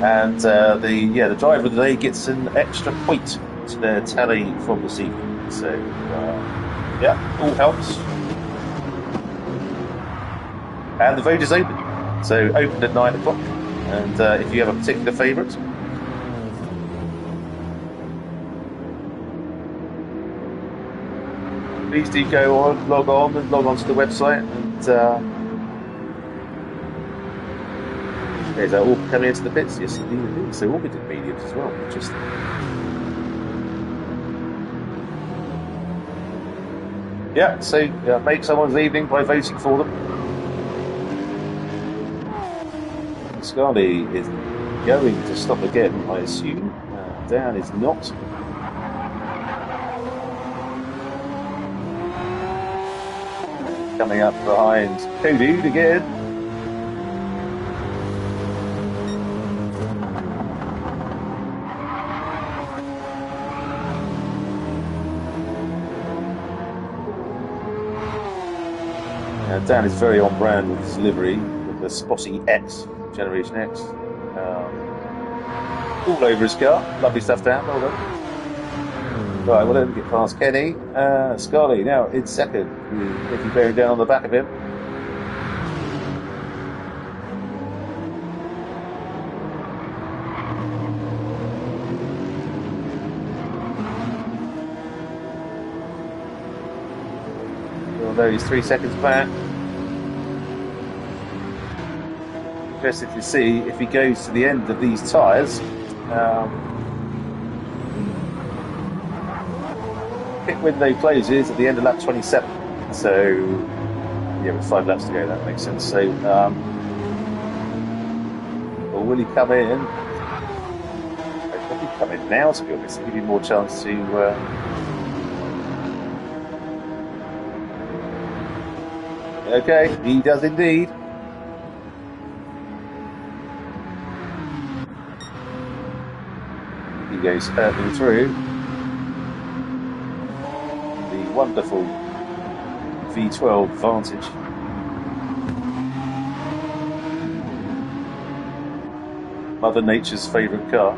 And the driver of the day gets an extra point to their tally from this evening. So yeah, all helps. And the vote is open. So open at 9 o'clock. And if you have a particular favourite, please do go on, log on to the website, and is that all coming into the bits? Yes, indeed. So all we did mediums as well. Interesting. Yeah, so make someone's evening by voting for them. Scully is going to stop again, I assume. Dan is not. Coming up behind Kodude again. Dan is very on brand with his livery, with the spotty X, Generation X. All over his car. Lovely stuff, Dan. Well done. Right, well, let him get past Kenny. Scully now in second, with Nicky bearing down on the back of him. Although he's 3 seconds back. Interested to see if he goes to the end of these tyres. Pit window closes at the end of lap 27. So, yeah, with 5 laps to go, that makes sense. So, or will he come in? He'll probably come in now, to be honest, to give you more chance to. Okay, he does indeed. He goes hurtling through the wonderful V12 Vantage. Mother Nature's favourite car.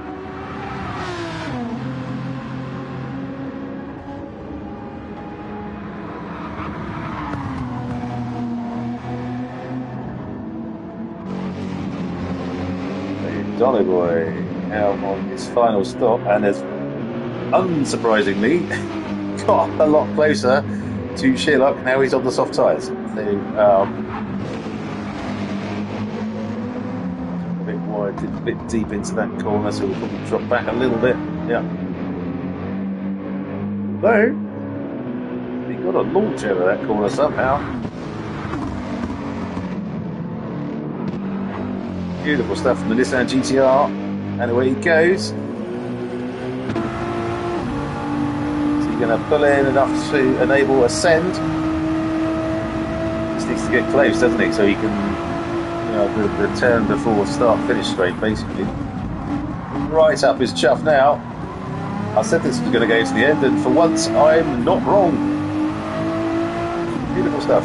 Dolly Boy out on his final stop, and has unsurprisingly got a lot closer to Sherlock. Now he's on the soft tyres. So, a bit wide, a bit deep into that corner, so we'll probably drop back a little bit. Yeah. Though, he got a launch over that corner somehow. Beautiful stuff from the Nissan GT-R, and away he goes. Is he going to pull in enough to enable a send? Just needs to get close, doesn't he? So he can, the turn before start finish straight, basically. Right up his chuff now. I said this was going to go to the end, and for once I'm not wrong. Beautiful stuff.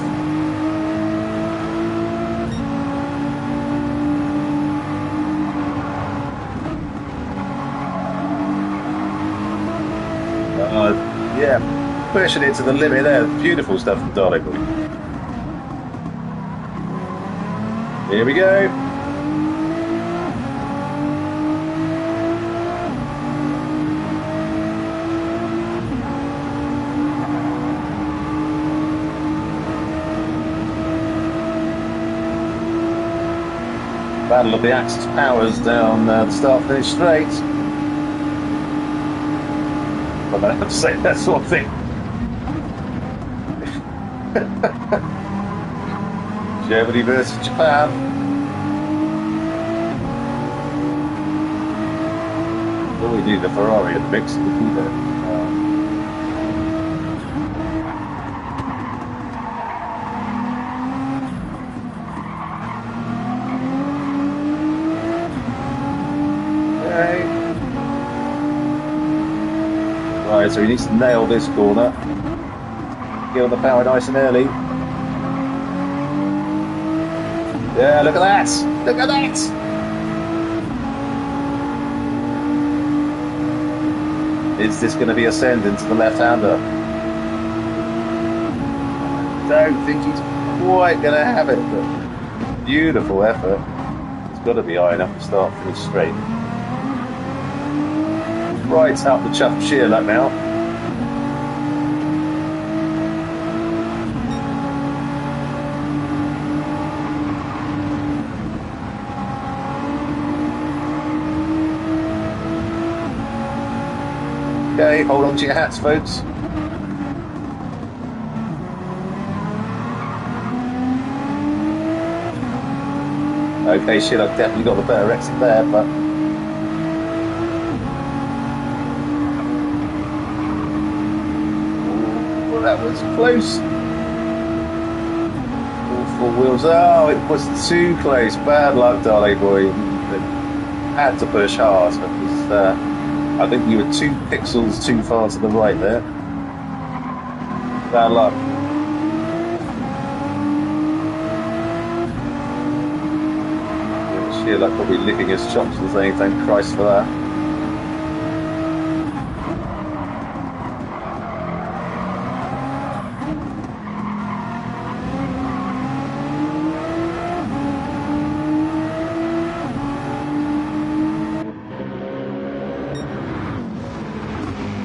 Yeah, pushing it to the limit there. Beautiful stuff from Darling Boy. Here we go. Battle of the Axis powers down the start-finish straight. I don't have to say that sort of thing. Germany versus Japan. Well, we need the Ferrari in the mix, we do that. tyres, so he needs to nail this corner. Get on the power nice and early. Yeah, look at that! Look at that! Is this going to be a send into the left-hander? I don't think he's quite going to have it, but beautiful effort. It's got to be high enough to start finish straight. Right up the chuff sheer lap now. Okay, hold on to your hats, folks. Okay, shit, I've definitely got the better exit there, but... Ooh, that was close. All four wheels. Oh, it was too close. Bad luck, darling boy. It had to push hard. It was, I think you were 2 pixels too far to the right there. Bad luck. Sheer luck probably licking his chops and saying thank Christ for that.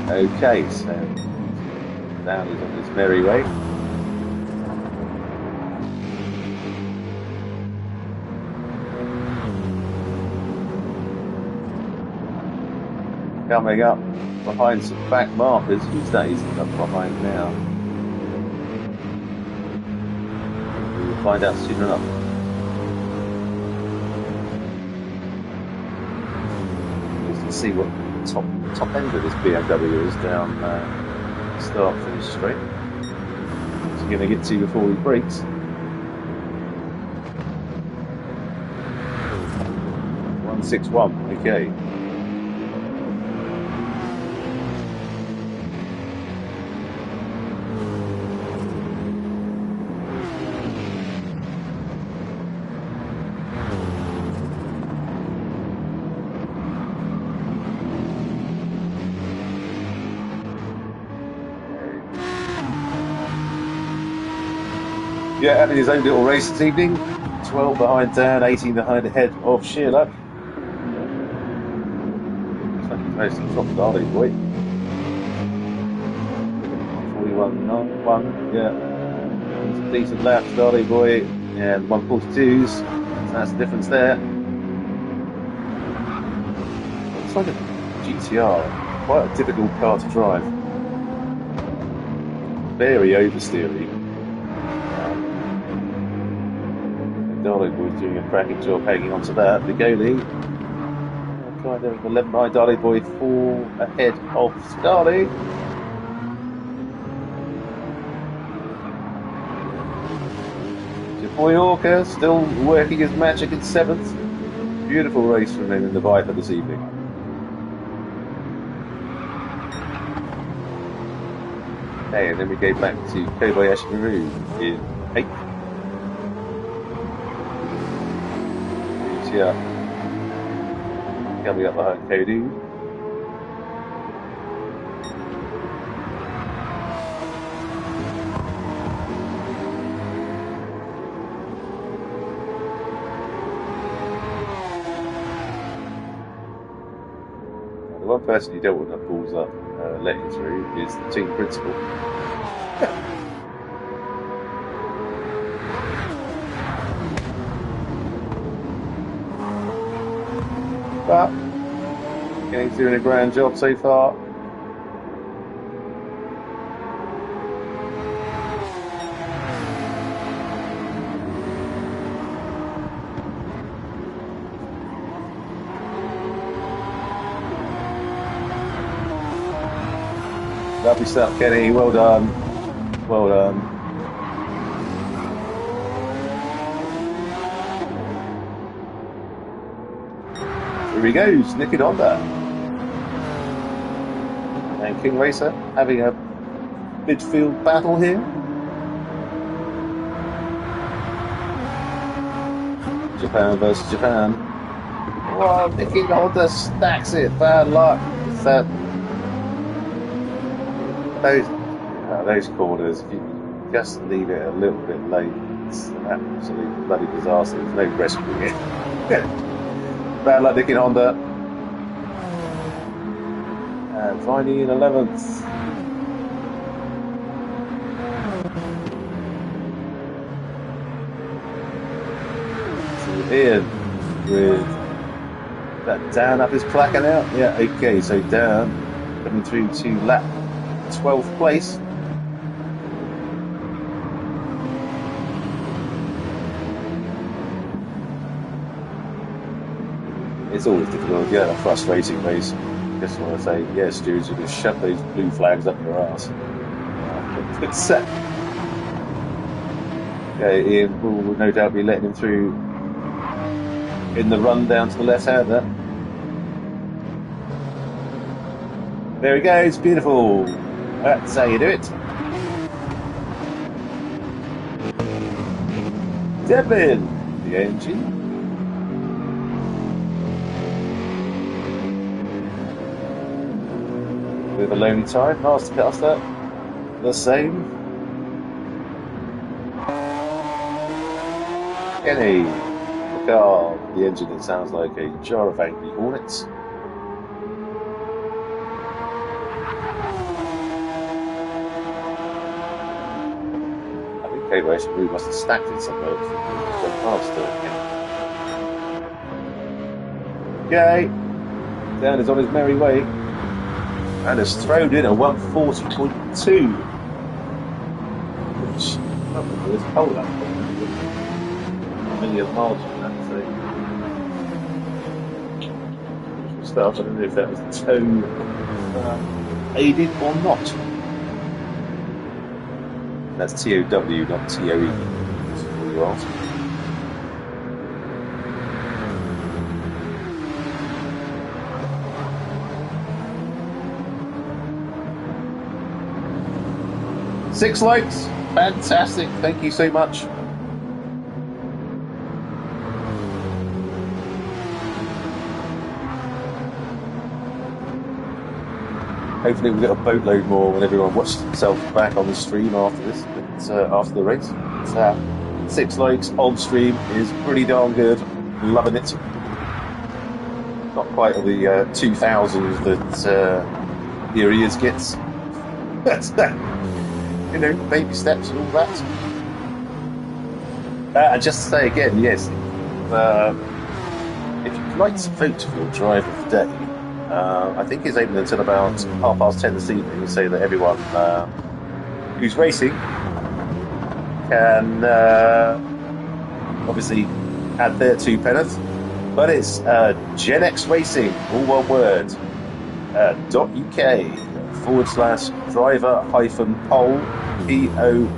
Okay, so now he's on his merry way. Coming up behind some back markers. Who's that he's up behind now? We'll find out soon enough. Just to see what top end of this BMW is down start finish straight. What's he going to get to before he brakes? 161. Okay. Yeah, having his own little race this evening. 12 behind Dan, 18 behind ahead of Shearluck. Looks like he's most of the top darling boy. 41.91, yeah. It's a decent lap, darling boy. And 142s. So that's the difference there. Looks like a GTR. Quite a difficult car to drive. Very oversteery. Darling Boy's doing a cracking job hanging onto that. The goalie, kind of 11 behind Darling Boy, 4 ahead of Scarly. Your boy Orca still working his magic in 7th. Beautiful race from him in the Viper this evening. Okay, and then we go back to Kobayashi Maru in 8th. Yeah, coming up behind Cody. The one person you don't want to balls up letting through is the team principal. But he's doing a grand job so far. Lovely stuff, Kenny. Well done. Well done. Here he goes, Nicky Honda. And King Racer having a midfield battle here. Japan versus Japan. Oh, Nicky Honda stacks it. Bad luck. Those corners, if you just leave it a little bit late, it's an absolute bloody disaster. There's no rescuing it. Bad luck, Nicky Honda. And finally in 11th. So Ian with that Dan up his placard out. Yeah, okay, so Dan coming through to lap 12th place. It's always difficult, yeah, a frustrating race. Just want to say, yeah, stewards, you just shove those blue flags up your arse. It's set. Okay, Ian will no doubt be letting him through in the run down to the left hand there. There he goes, beautiful. That's how you do it. Devlin, the engine. With a lonely time, nice to pass that. The same. Kenny, the car, the engine that sounds like a jar of angry hornets. I think K-Race really must have stacked it somewhere. It's gone faster. Okay, Dan is on his merry way. And has thrown in a 140.2, which is cold up. A million miles from that thing. Stuff. I don't know if that was toe aided or not. That's TOW, not TOE. That's what you ask. Six likes, fantastic, thank you so much. Hopefully we'll get a boatload more when everyone watches themselves back on the stream after this, after the race. 6 likes on stream is pretty darn good, loving it. Not quite the 2,000 that the Arias gets. That's that. You know, baby steps and all that. And just to say again, yes, if you'd like to vote for your driver of the day, I think it's open until about 10:30 this evening, so that everyone who's racing can obviously add their 2 penneth. But it's GenX Racing, all one word, .uk/driver-poll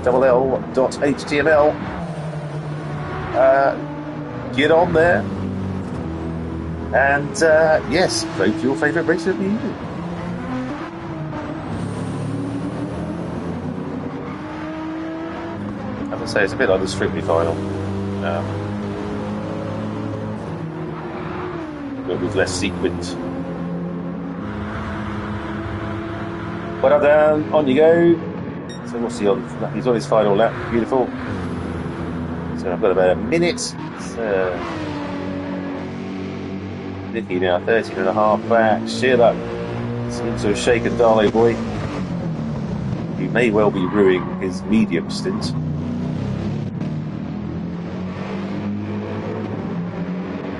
POLL.html. Get on there and yes, vote for your favourite racer of the evening. As I say, it's a bit like the Strictly final, but with less sequence. Well done, on you go. So what's he on? He's on his final lap. Beautiful. So I've got about a minute. So Nicky now 13 and a half back. Shit up. Seems to have shaken Darley boy. He may well be ruining his medium stint.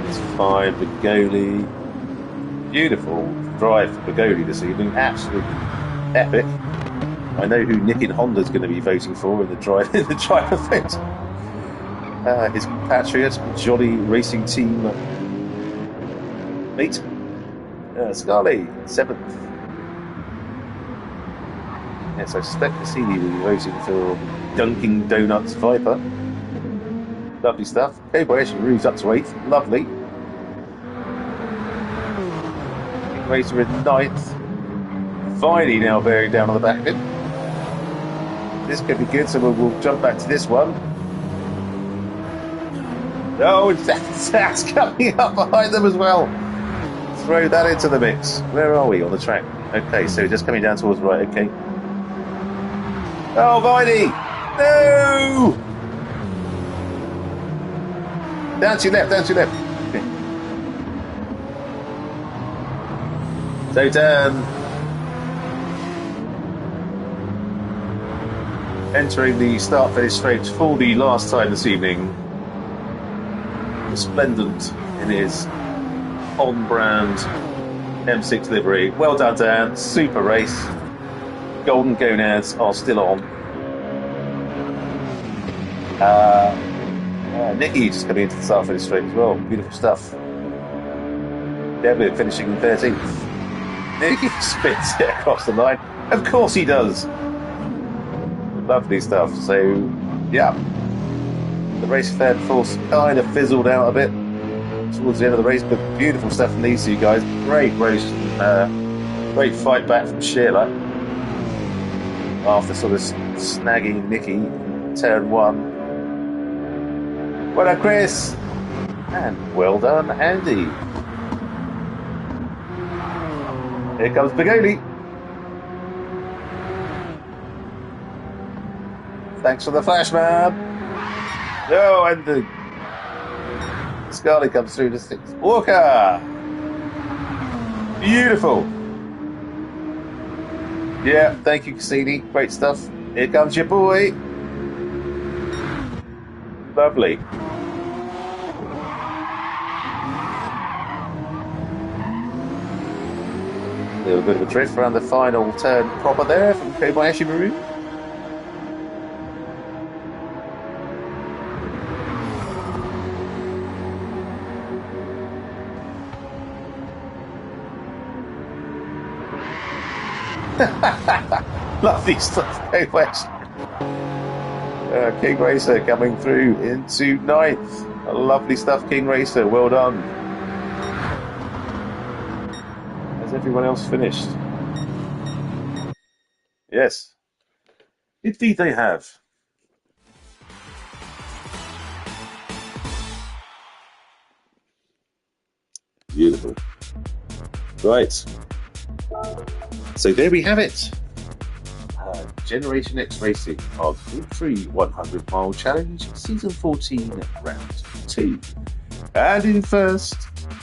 It's 5, Begoli. Beautiful drive for Begoli this evening. Absolutely epic. I know who Nicky Honda's going to be voting for in the drive event. His compatriot, Jolly Racing Team mate, Scarlett, 7th. Yes, I suspect to see you voting for Dunkin' Donuts Viper. Lovely stuff. K-Boy moves up to 8th. Lovely. Racer in 9th. Viney now bearing down on the back of him. This could be good, so we'll jump back to this one. Oh, that's coming up behind them as well. Throw that into the mix. Where are we on the track? Okay, so just coming down towards the right, okay. Oh, Viney! No! Down to your left, down to your left. Okay. So turn. Entering the start-finish straight for the last time this evening. Resplendent in his on-brand M6 livery. Well done, Dan. Super race. Golden gonads are still on. Nicky just coming into the start-finish straight as well. Beautiful stuff. Devlin finishing in 13th. Nicky spits it across the line. Of course he does. Lovely stuff. So, yeah. The race fed force kind of fizzled out a bit towards the end of the race, but beautiful stuff from these two guys. Great race. Great fight back from Sheila after sort of snagging Nicky in turn 1. Well done, Chris. And well done, Andy. Here comes Bigoli. Thanks for the flash, man. Oh, and the Scarlett comes through to 6th. Walker. Beautiful. Yeah, thank you, Cassini. Great stuff. Here comes your boy. Lovely. A little bit of a drift around the final turn proper there from Kobayashi Maru. Lovely stuff, Kobayashi. King Racer coming through into 9th. Lovely stuff, King Racer. Well done. Has everyone else finished? Yes. Indeed they have. Beautiful. Right. So there we have it. Generation X Racing, our Gr-3 100 Mile Challenge, Season 14, Round 2. And in first,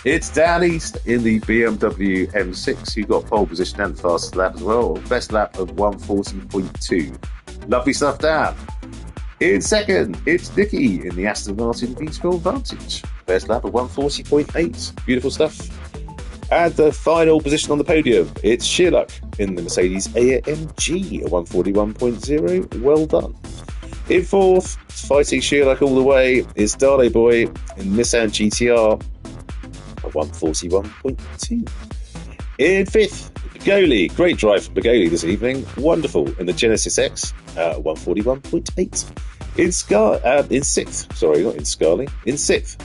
it's Dan East in the BMW M6, who got pole position and fastest lap as well. Best lap of 140.2. Lovely stuff, Dan. In second, it's Nicky in the Aston Martin V12 Vantage. Best lap of 140.8. Beautiful stuff. And the final position on the podium, it's Sheerluck in the Mercedes AMG at 141.0. Well done. In fourth, fighting Sheerluck all the way, is Darley Boy in Nissan GTR at 141.2. In fifth, Bigoli. Great drive from Bigoli this evening. Wonderful in the Genesis X at 141.8. In sixth, sorry, not in Scarlett. In sixth,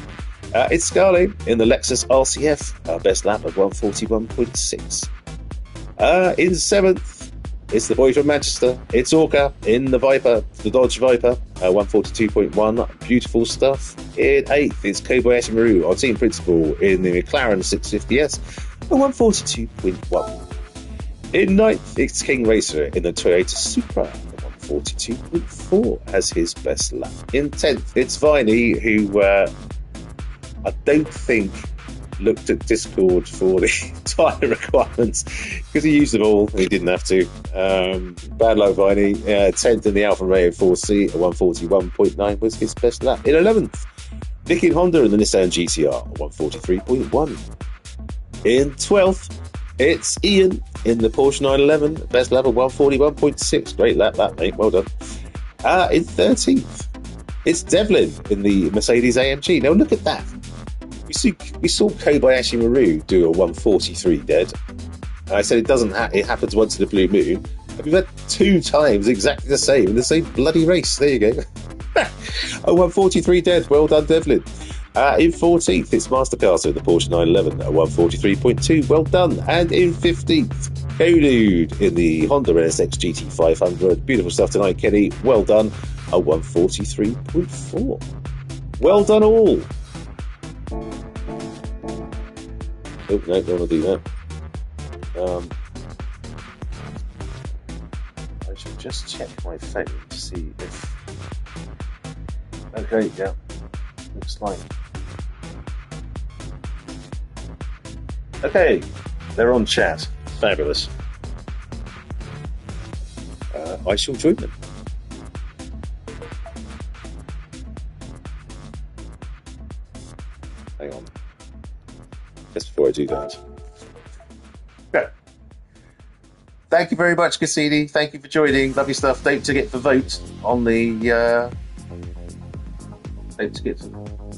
it's Scarlett in the Lexus RCF, best lap of 141.6. In seventh, it's the boy from Manchester. It's Orca in the Viper, the Dodge Viper, 142.1. Beautiful stuff. In eighth, it's Kobayashi Maru, our team principal, in the McLaren 650S, at 142.1. In ninth, it's King Racer in the Toyota Supra, 142.4 as his best lap. In 10th, it's Viney, who I don't think looked at Discord for the tyre requirements because he used them all and he didn't have to. Bad luck, Viney. 10th in the Alfa Romeo 4C at 141.9 was his best lap. In 11th, Nicky and Honda in the Nissan GTR at 143.1. In 12th, it's Ian in the Porsche 911, best lap of 141.6. Great lap, that mate. Well done. In 13th, it's Devlin in the Mercedes AMG. Now look at that. We saw Kobayashi Maru do a 143 dead. I said it happens once in a blue moon. And we've had 2 times exactly the same in the same bloody race. There you go. A 143 dead. Well done, Devlin. In 14th, it's Master Carter in the Porsche 911 at 143.2. Well done. And in 15th, Dude in the Honda NSX GT500. Beautiful stuff tonight, Kenny. Well done. A 143.4. Well done all. Oh, no, don't want to do that. I should just check my phone to see if... Okay, yeah. Looks like... Okay, they're on chat. Fabulous. I shall join them. Hang on. Just before I do that. Okay. Thank you very much, Cassini. Thank you for joining. Lovely stuff. Don't forget to vote on the... Don't forget to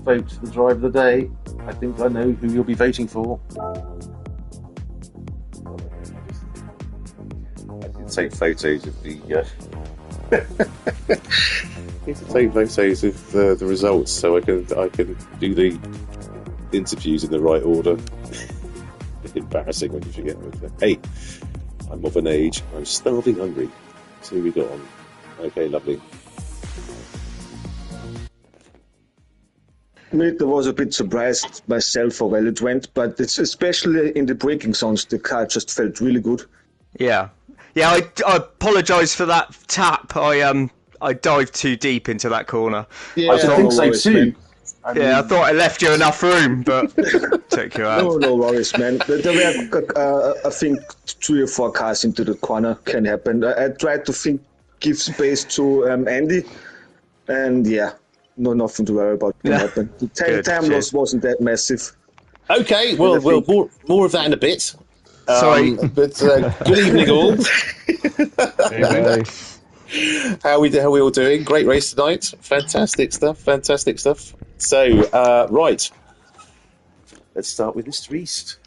vote for the drive of the day. I think I know who you'll be voting for. I did take photos of the... need to take photos of the results so I can do the interviews in the right order. Embarrassing when you forget. Hey, I'm of an age. I'm starving hungry. So we got on. Okay, lovely. I was a bit surprised myself how well it went, but it's especially in the braking zones, the car just felt really good. Yeah. I apologise for that tap. I dived too deep into that corner. Yeah, I think so too. I thought I left you enough room, but took you out. No worries, man. There were, I think, 3 or 4 cars into the corner can happen. I tried to give space to Andy, and yeah, nothing to worry about can happen. The time loss wasn't that massive. Okay, well, more of that in a bit. Sorry. But good evening all. How are we all doing? Great race tonight. Fantastic stuff. So, right. Let's start with Mr. East.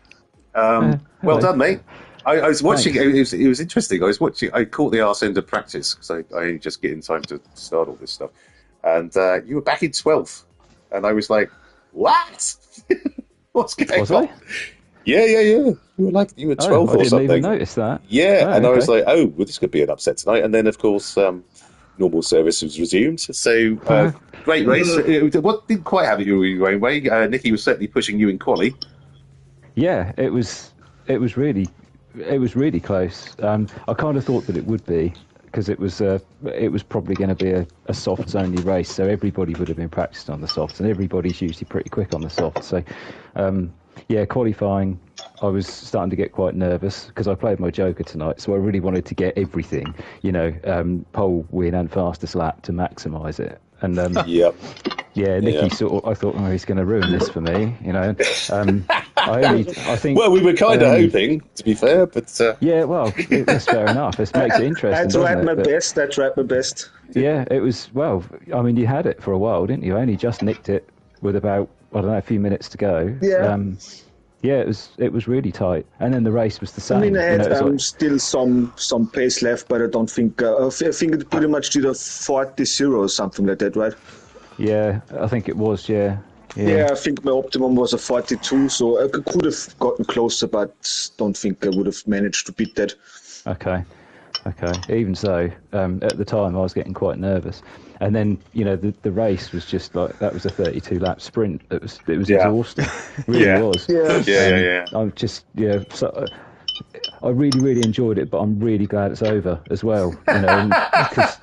Well done, mate. I was watching. It was interesting. I caught the arse end of practice because I only just get in time to start all this stuff. And you were back in 12th. And I was like, what? What's going on? Yeah. You were 12 or something. I didn't even notice that. Yeah, I was like, well, this could be an upset tonight. And then, of course, normal service was resumed. So, great race. What didn't quite have it your own way? Nicky was certainly pushing you in quali. Yeah, it was really close. I kind of thought that it would be, because it was probably going to be a softs only race. So everybody would have been practicing on the softs, and everybody's usually pretty quick on the softs. So, qualifying, I was starting to get quite nervous because I played my joker tonight, so I really wanted to get everything, pole, win, and fastest lap to maximise it. And Nicky sort of, I thought, he's going to ruin this for me, I think. Well, we were kind of hoping, to be fair, but that's fair enough. It makes it interesting. I tried my best. Yeah, it was. Well, you had it for a while, didn't you? I only just nicked it with about, a few minutes to go. Yeah. It was really tight, and then the race was the same. I had still some pace left, but I don't think. I think it pretty much did a 40-0 or something like that, right? Yeah, I think it was. Yeah. Yeah, I think my optimum was a 42, so I could have gotten closer, but don't think I would have managed to beat that. Okay. Even so, at the time I was getting quite nervous, and then the race was just like that was a 32-lap sprint. It was exhausting. It really was. Yeah. I'm just So I really enjoyed it, but I'm really glad it's over as well. Because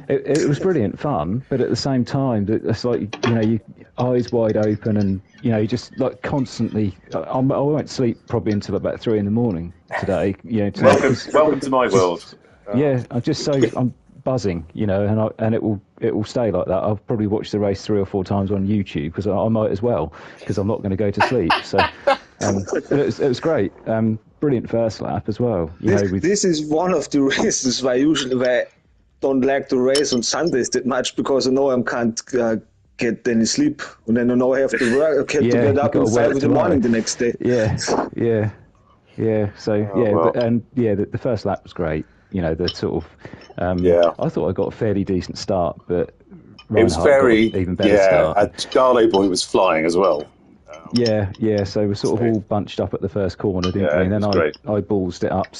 it was brilliant fun, but at the same time, it's like you eyes wide open, and you just like constantly. I won't sleep probably until about 3 a.m. today. Welcome to my world. I'm buzzing, and it will stay like that. I'll probably watch the race 3 or 4 times on YouTube because I might as well, because I'm not going to go to sleep. So it was great. Brilliant first lap as well. This is one of the reasons why I don't like to race on Sundays that much, because I know I can't get any sleep, and then I know I have to work. I have to get up at 5 in the morning the next day. Yeah. So the first lap was great. The sort of I thought I got a fairly decent start, but it was very even better start. Garlo Boy was flying as well. Yeah. So we sort of all bunched up at the first corner, didn't Yeah, we? And it then was great. I ballsed it up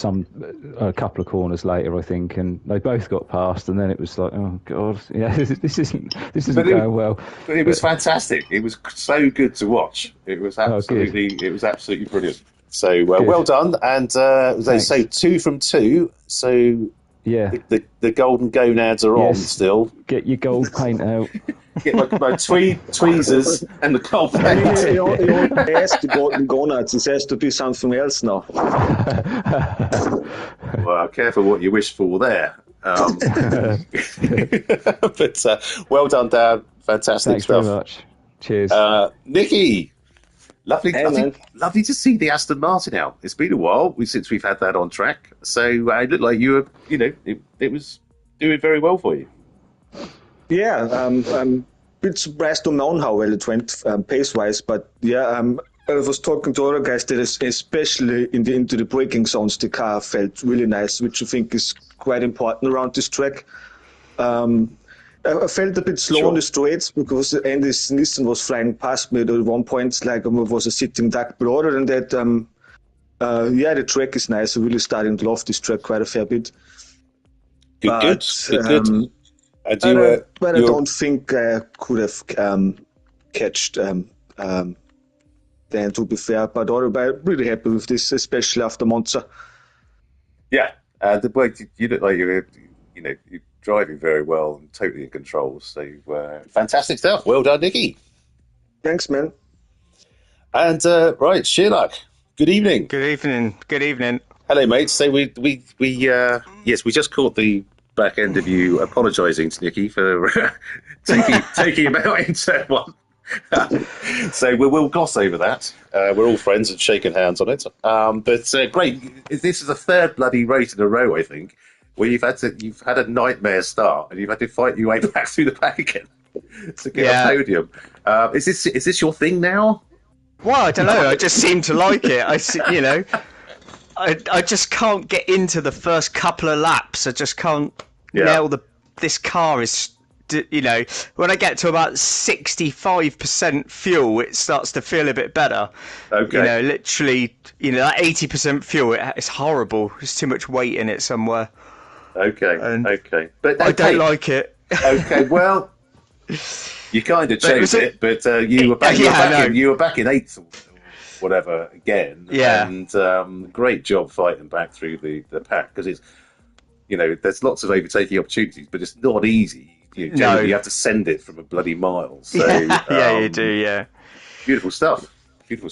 a couple of corners later, I think, and they both got past. And then it was like, oh god, yeah, this isn't But going well. But it was fantastic. It was so good to watch. It was good. absolutely brilliant. So Good. well done. And so 2 from 2. So Yeah. the golden gonads are on still. Get your gold paint out. Get my tweezers and the gold paint. He only has the golden gonads. It has to be something else now. Well, careful what you wish for there. But well done, Dan. Fantastic Thanks stuff. very much. Cheers. Nikki, lovely man. to see the Aston Martin out. It's been a while since we've had that on track. So it looked like you were, it was doing very well for you. Yeah, I'm a bit surprised on my own how well it went pace-wise, but yeah, I was talking to other guys that especially into the braking zones, the car felt really nice, which I think is quite important around this track. I felt a bit slow on the straights because Andy's Nissan was flying past me at one point, like I was a sitting duck. But other than that, the track is nice. I'm really starting to love this track quite a fair bit. Good. But I don't think I could have catched Dan, to be fair. But I'm really happy with this, especially after Monza. Yeah, the way you look like you're driving very well and totally in control. So fantastic stuff. Well done, Nikki. Thanks, man. And right, Sherlock. Good evening. Good evening. Hello, mate. So we just caught the back end of you apologising to Nikki for taking him out in turn 1. So we'll gloss over that. We're all friends and shaking hands on it. But great. This is the 3rd bloody race in a row, I think, where you've had a nightmare start and you've had to fight your way back through the pack again to get a podium. Is this your thing now? Well, I don't know. I just seem to like it. I just can't get into the first couple of laps. I just can't nail this car is, when I get to about 65% fuel, it starts to feel a bit better. Okay. Literally, that 80% fuel, it's horrible. There's too much weight in it somewhere. Okay. But I don't like it. Okay, well, you kind of changed it, but you were back. You were back in 8th or whatever again. Yeah. And great job fighting back through the pack because it's, there's lots of overtaking opportunities, but it's not easy. Generally, you have to send it from a bloody mile. So you do. Yeah. Beautiful stuff.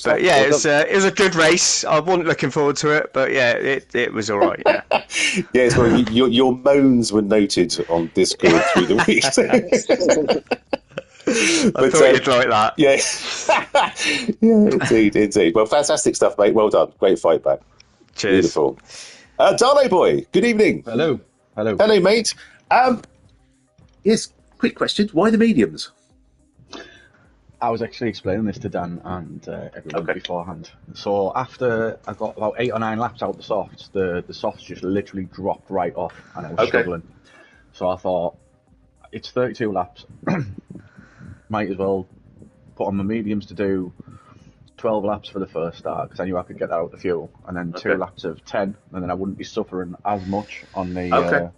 But yeah, it was a good race. I wasn't looking forward to it, but yeah, it was all right. Yeah. Yes, well, your moans were noted on Discord through the week. I thought you'd like that. Yeah, indeed. Well, fantastic stuff, mate. Well done. Great fight back. Cheers. Beautiful. Darlo boy, good evening. Hello, mate. Yes, quick question. Why the mediums? I was actually explaining this to Dan and everyone beforehand. So after I got about 8 or 9 laps out the softs, the softs just literally dropped right off and I was struggling. So I thought, it's 32 laps. Might as well put on my mediums to do 12 laps for the first start because I knew I could get that out the fuel, and then 2 laps of 10, and then I wouldn't be suffering as much on the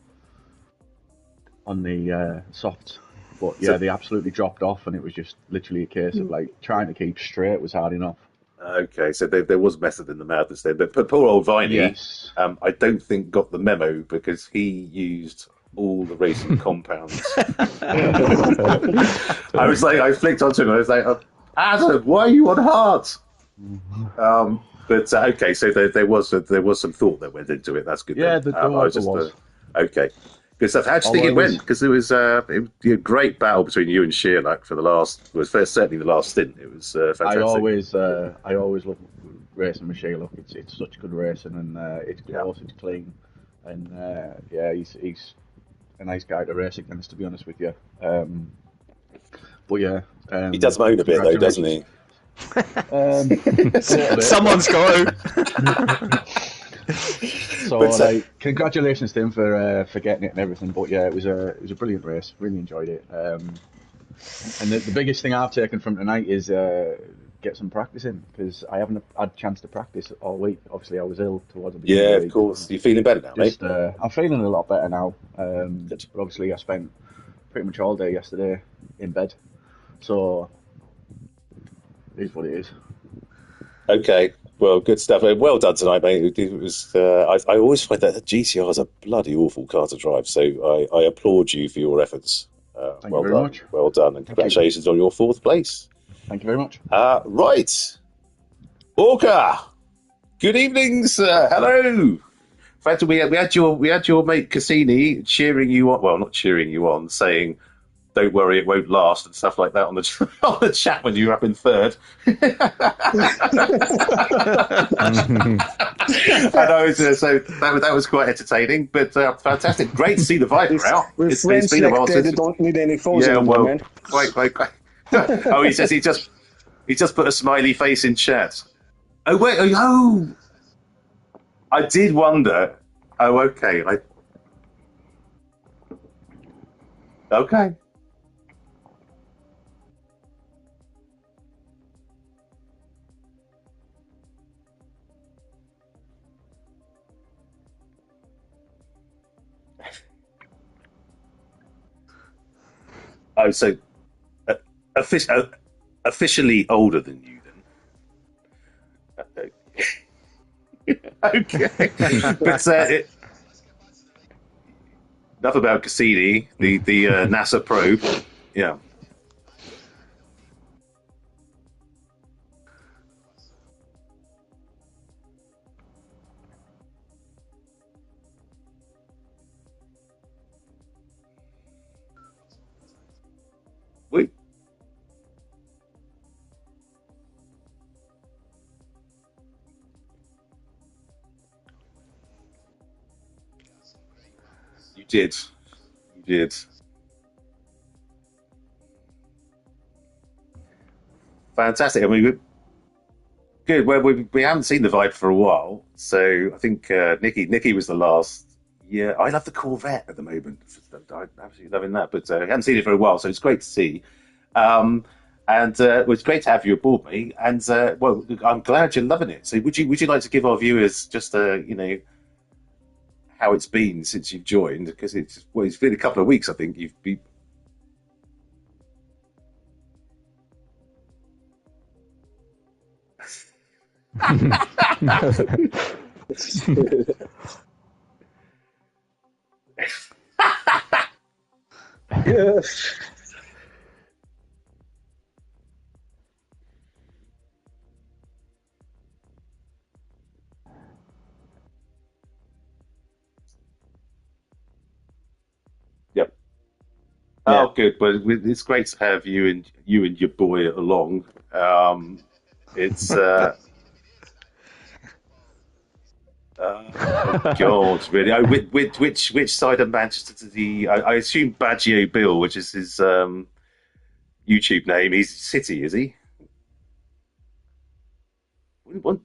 softs. But yeah, they absolutely dropped off, and it was just literally a case of like trying to keep straight was hard enough. Okay, so there was method in the madness there, but poor old Viney, I don't think got the memo because he used all the racing compounds. I flicked onto him. I was like, Adam, why are you on hard? But okay, so there was some thought that went into it. That's good. Yeah, there was. Okay, good stuff. How do you think it went? Because it was a great battle between you and Sherlock for certainly the last stint. It was fantastic. I always love racing with Sherlock. It's such good racing, and it's close, it's clean, and he's a nice guy to race against, to be honest with you. But yeah, he does moan a bit though, doesn't he? Someone's got to. So congratulations to him for getting it and everything. But yeah, it was a brilliant race. Really enjoyed it. And the biggest thing I've taken from tonight is get some practice in because I haven't had a chance to practice all week. Obviously, I was ill towards the beginning of the week. of course. You're feeling better now, mate? I'm feeling a lot better now. But obviously, I spent pretty much all day yesterday in bed. So, it is what it is. Okay. Well, good stuff. Well done tonight, mate. It was. I always find that GCR is a bloody awful car to drive, so I applaud you for your efforts. Thank you very much. Well done, and congratulations on your 4th place. Thank you very much. Right, Orca. Good evening, sir. Hello. In fact, we had your mate Cassini cheering you on. Well, not cheering you on, saying, "Don't worry, it won't last," and stuff like that on the on the chat when you were up in 3rd. And I was so that was quite entertaining, but fantastic. Great to see the Viper out. With friends been a while since... they don't need any phones anymore, man. Quite. Oh, he says he just put a smiley face in chat. Oh wait, oh, I did wonder. Oh, okay, okay. Oh, so officially older than you then? Okay. But enough about Cassini, the NASA probe. Yeah. Wait. You did. Fantastic. I mean, good. Well, we haven't seen the Viper for a while, so I think Nikki was the last. Yeah, I love the Corvette at the moment. I'm absolutely loving that, but I haven't seen it for a while, so it's great to see. And it was great to have you aboard, mate. And well, I'm glad you're loving it. So, would you like to give our viewers just how it's been since you've joined? Because it's been a couple of weeks, I think. You've been. Yes. Yep. Oh, good. Well, it's great to have you and your boy along. It's. God, really? Oh, which side of Manchester does he? I assume Baggio Bill, which is his YouTube name. He's City, is he? What?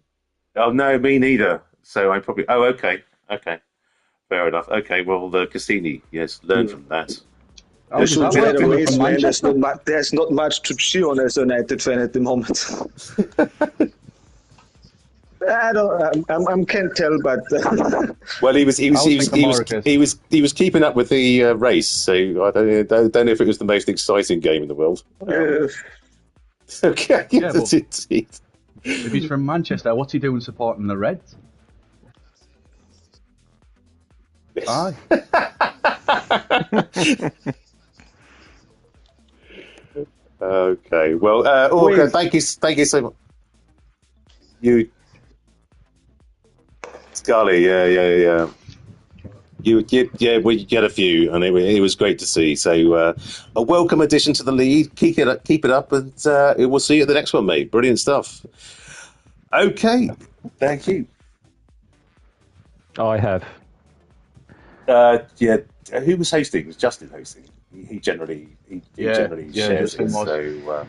Oh no, me neither. So I probably. Oh, okay, fair enough. Okay, well, the Cassini, yes, learn from that. You should get a race, man. There's not much to cheer on as a United fan at the moment. I can't tell, but well, he was keeping up with the race, so I don't know if it was the most exciting game in the world. Okay, yeah, well, if he's from Manchester, what's he doing supporting the Reds? Aye. Okay, well, Orca, thank you so much. You. Scully, yeah. We get a few, and it was great to see. So, a welcome addition to the lead. Keep it up, and we'll see you at the next one, mate. Brilliant stuff. Okay, thank you. I have. Yeah, who was hosting? It was Justin hosting. He generally shares it. So,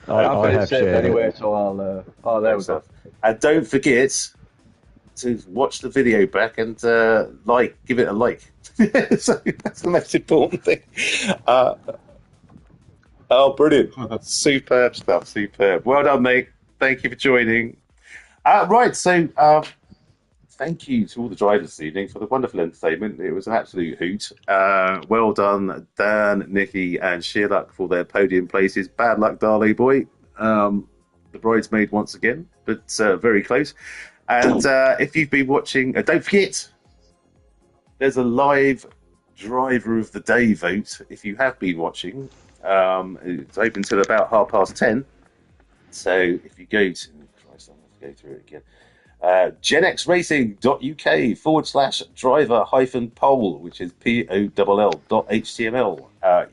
I have shared anyway. it. So there we go. And don't forget to watch the video back and give it a like. So that's the most important thing. Oh, brilliant. Superb stuff. Superb. Well done, mate. Thank you for joining. Right, so thank you to all the drivers this evening for the wonderful entertainment. It was an absolute hoot. Well done, Dan, Nikki, and Sheerluck for their podium places. Bad luck, Darley boy. The bridesmaid once again, but very close. And if you've been watching, don't forget, there's a live driver of the day vote. If you have been watching, it's open till about 10:30. So if you go to, Christ, I'm going to go through it again. genxracing.uk/driver-poll, which is POLL.html.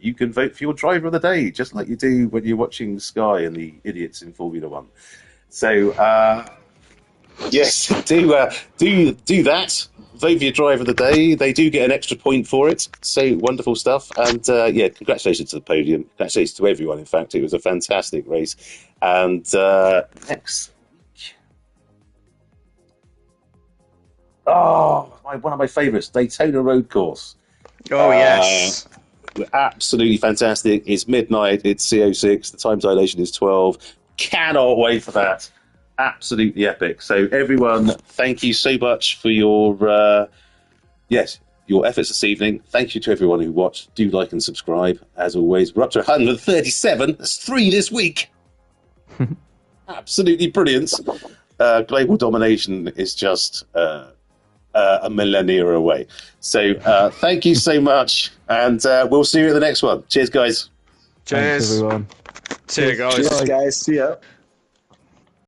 You can vote for your driver of the day, just like you do when you're watching Sky and the idiots in Formula One. So, yes, do that. Vote for your driver of the day. They do get an extra point for it. So wonderful stuff. And yeah, congratulations to the podium. Congratulations to everyone. In fact, it was a fantastic race. And next week, one of my favourites, Daytona Road Course. Oh, yes. Absolutely fantastic. It's midnight. It's CO6. The time dilation is 12. Cannot wait for that. Absolutely epic. So everyone, thank you so much for your your efforts this evening. Thank you to everyone who watched. Do like and subscribe. As always, we're up to 137. That's 3 this week. Absolutely brilliant. Global domination is just a millennia away. So thank you so much, and we'll see you at the next one. Cheers, guys. Cheers, Thanks, everyone. See you guys. Cheers, guys. See ya.